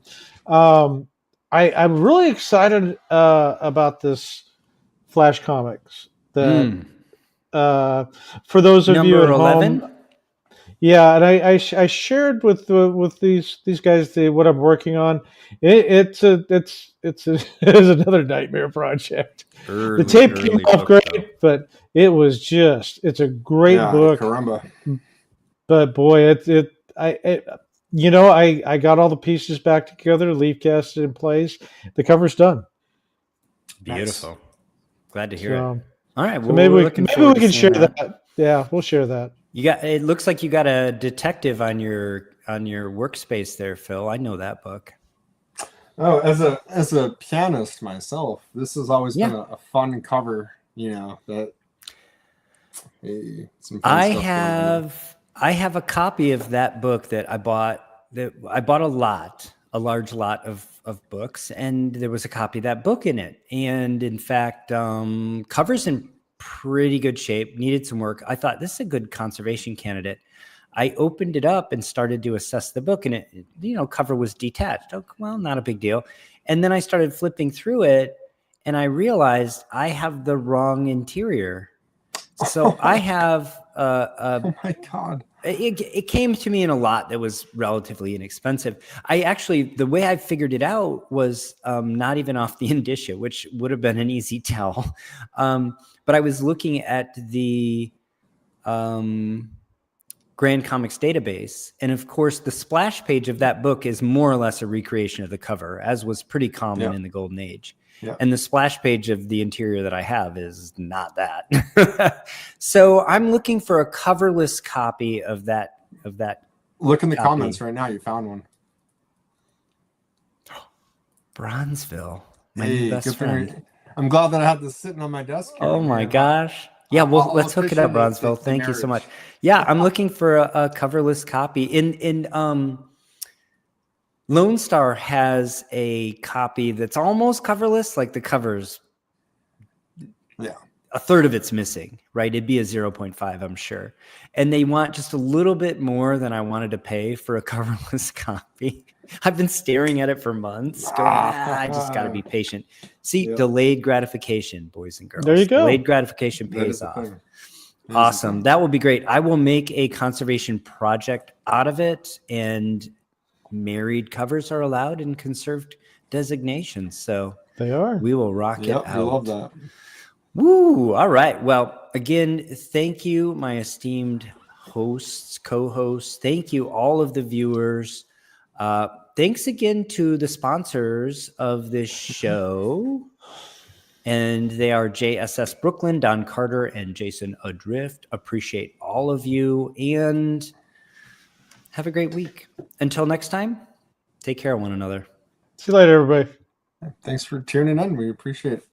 I'm really excited about this Flash Comics. That for those of you at Number 11? home, yeah, and I shared with these guys what I'm working on. It's it's another nightmare project. The tape came off great, but it's a great book. Caramba. But boy, I got all the pieces back together, leaf casted in place. The cover's done. Beautiful. Nice. Glad to hear it. All right. So Well, maybe we can share that. Yeah, we'll share that. It looks like you got a detective on your workspace there, Phil. I know that book. Oh, as a pianist myself, this has always been a fun cover. That. Hey, I have a copy of that book that I bought. I bought a large lot of books, and there was a copy of that book in it. And in fact, covers in pretty good shape, needed some work. I thought this is a good conservation candidate. I opened it up and started to assess the book, and it, cover was detached. Oh, well, not a big deal. And then I started flipping through it, and I realized I have the wrong interior. So I have oh my God. It came to me in a lot that was relatively inexpensive. The way I figured it out was not even off the indicia, which would have been an easy tell. But I was looking at the Grand Comics database. And of course, the splash page of that book is more or less a recreation of the cover, as was pretty common in the Golden Age. Yeah. And the splash page of the interior that I have is not that. So I'm looking for a coverless copy of that. Look in the comments right now. You found one. Bronzeville, my new best friend. I'm glad that I have this sitting on my desk here. Oh my gosh. Yeah, well, let's hook it up, Bronzeville. Thank you so much. Yeah, I'm looking for a coverless copy. Lone Star has a copy that's almost coverless, like the cover's a third of it's missing, right? It'd be a 0.5, I'm sure. And they want just a little bit more than I wanted to pay for a coverless copy. I've been staring at it for months, going, I just got to be patient. See, delayed gratification, boys and girls. There you go. Delayed gratification pays off. Awesome. That will be great. I will make a conservation project out of it, and married covers are allowed in conserved designations. So they are. We will rock it out. I love that. Woo! All right. Well, again, thank you, my esteemed hosts, co-hosts. Thank you, all of the viewers. Thanks again to the sponsors of this show. And they are JSS Brooklyn, Don Carter, and Jason Adrift. Appreciate all of you, and have a great week. Until next time, take care of one another. See you later, everybody. Thanks for tuning in. We appreciate it.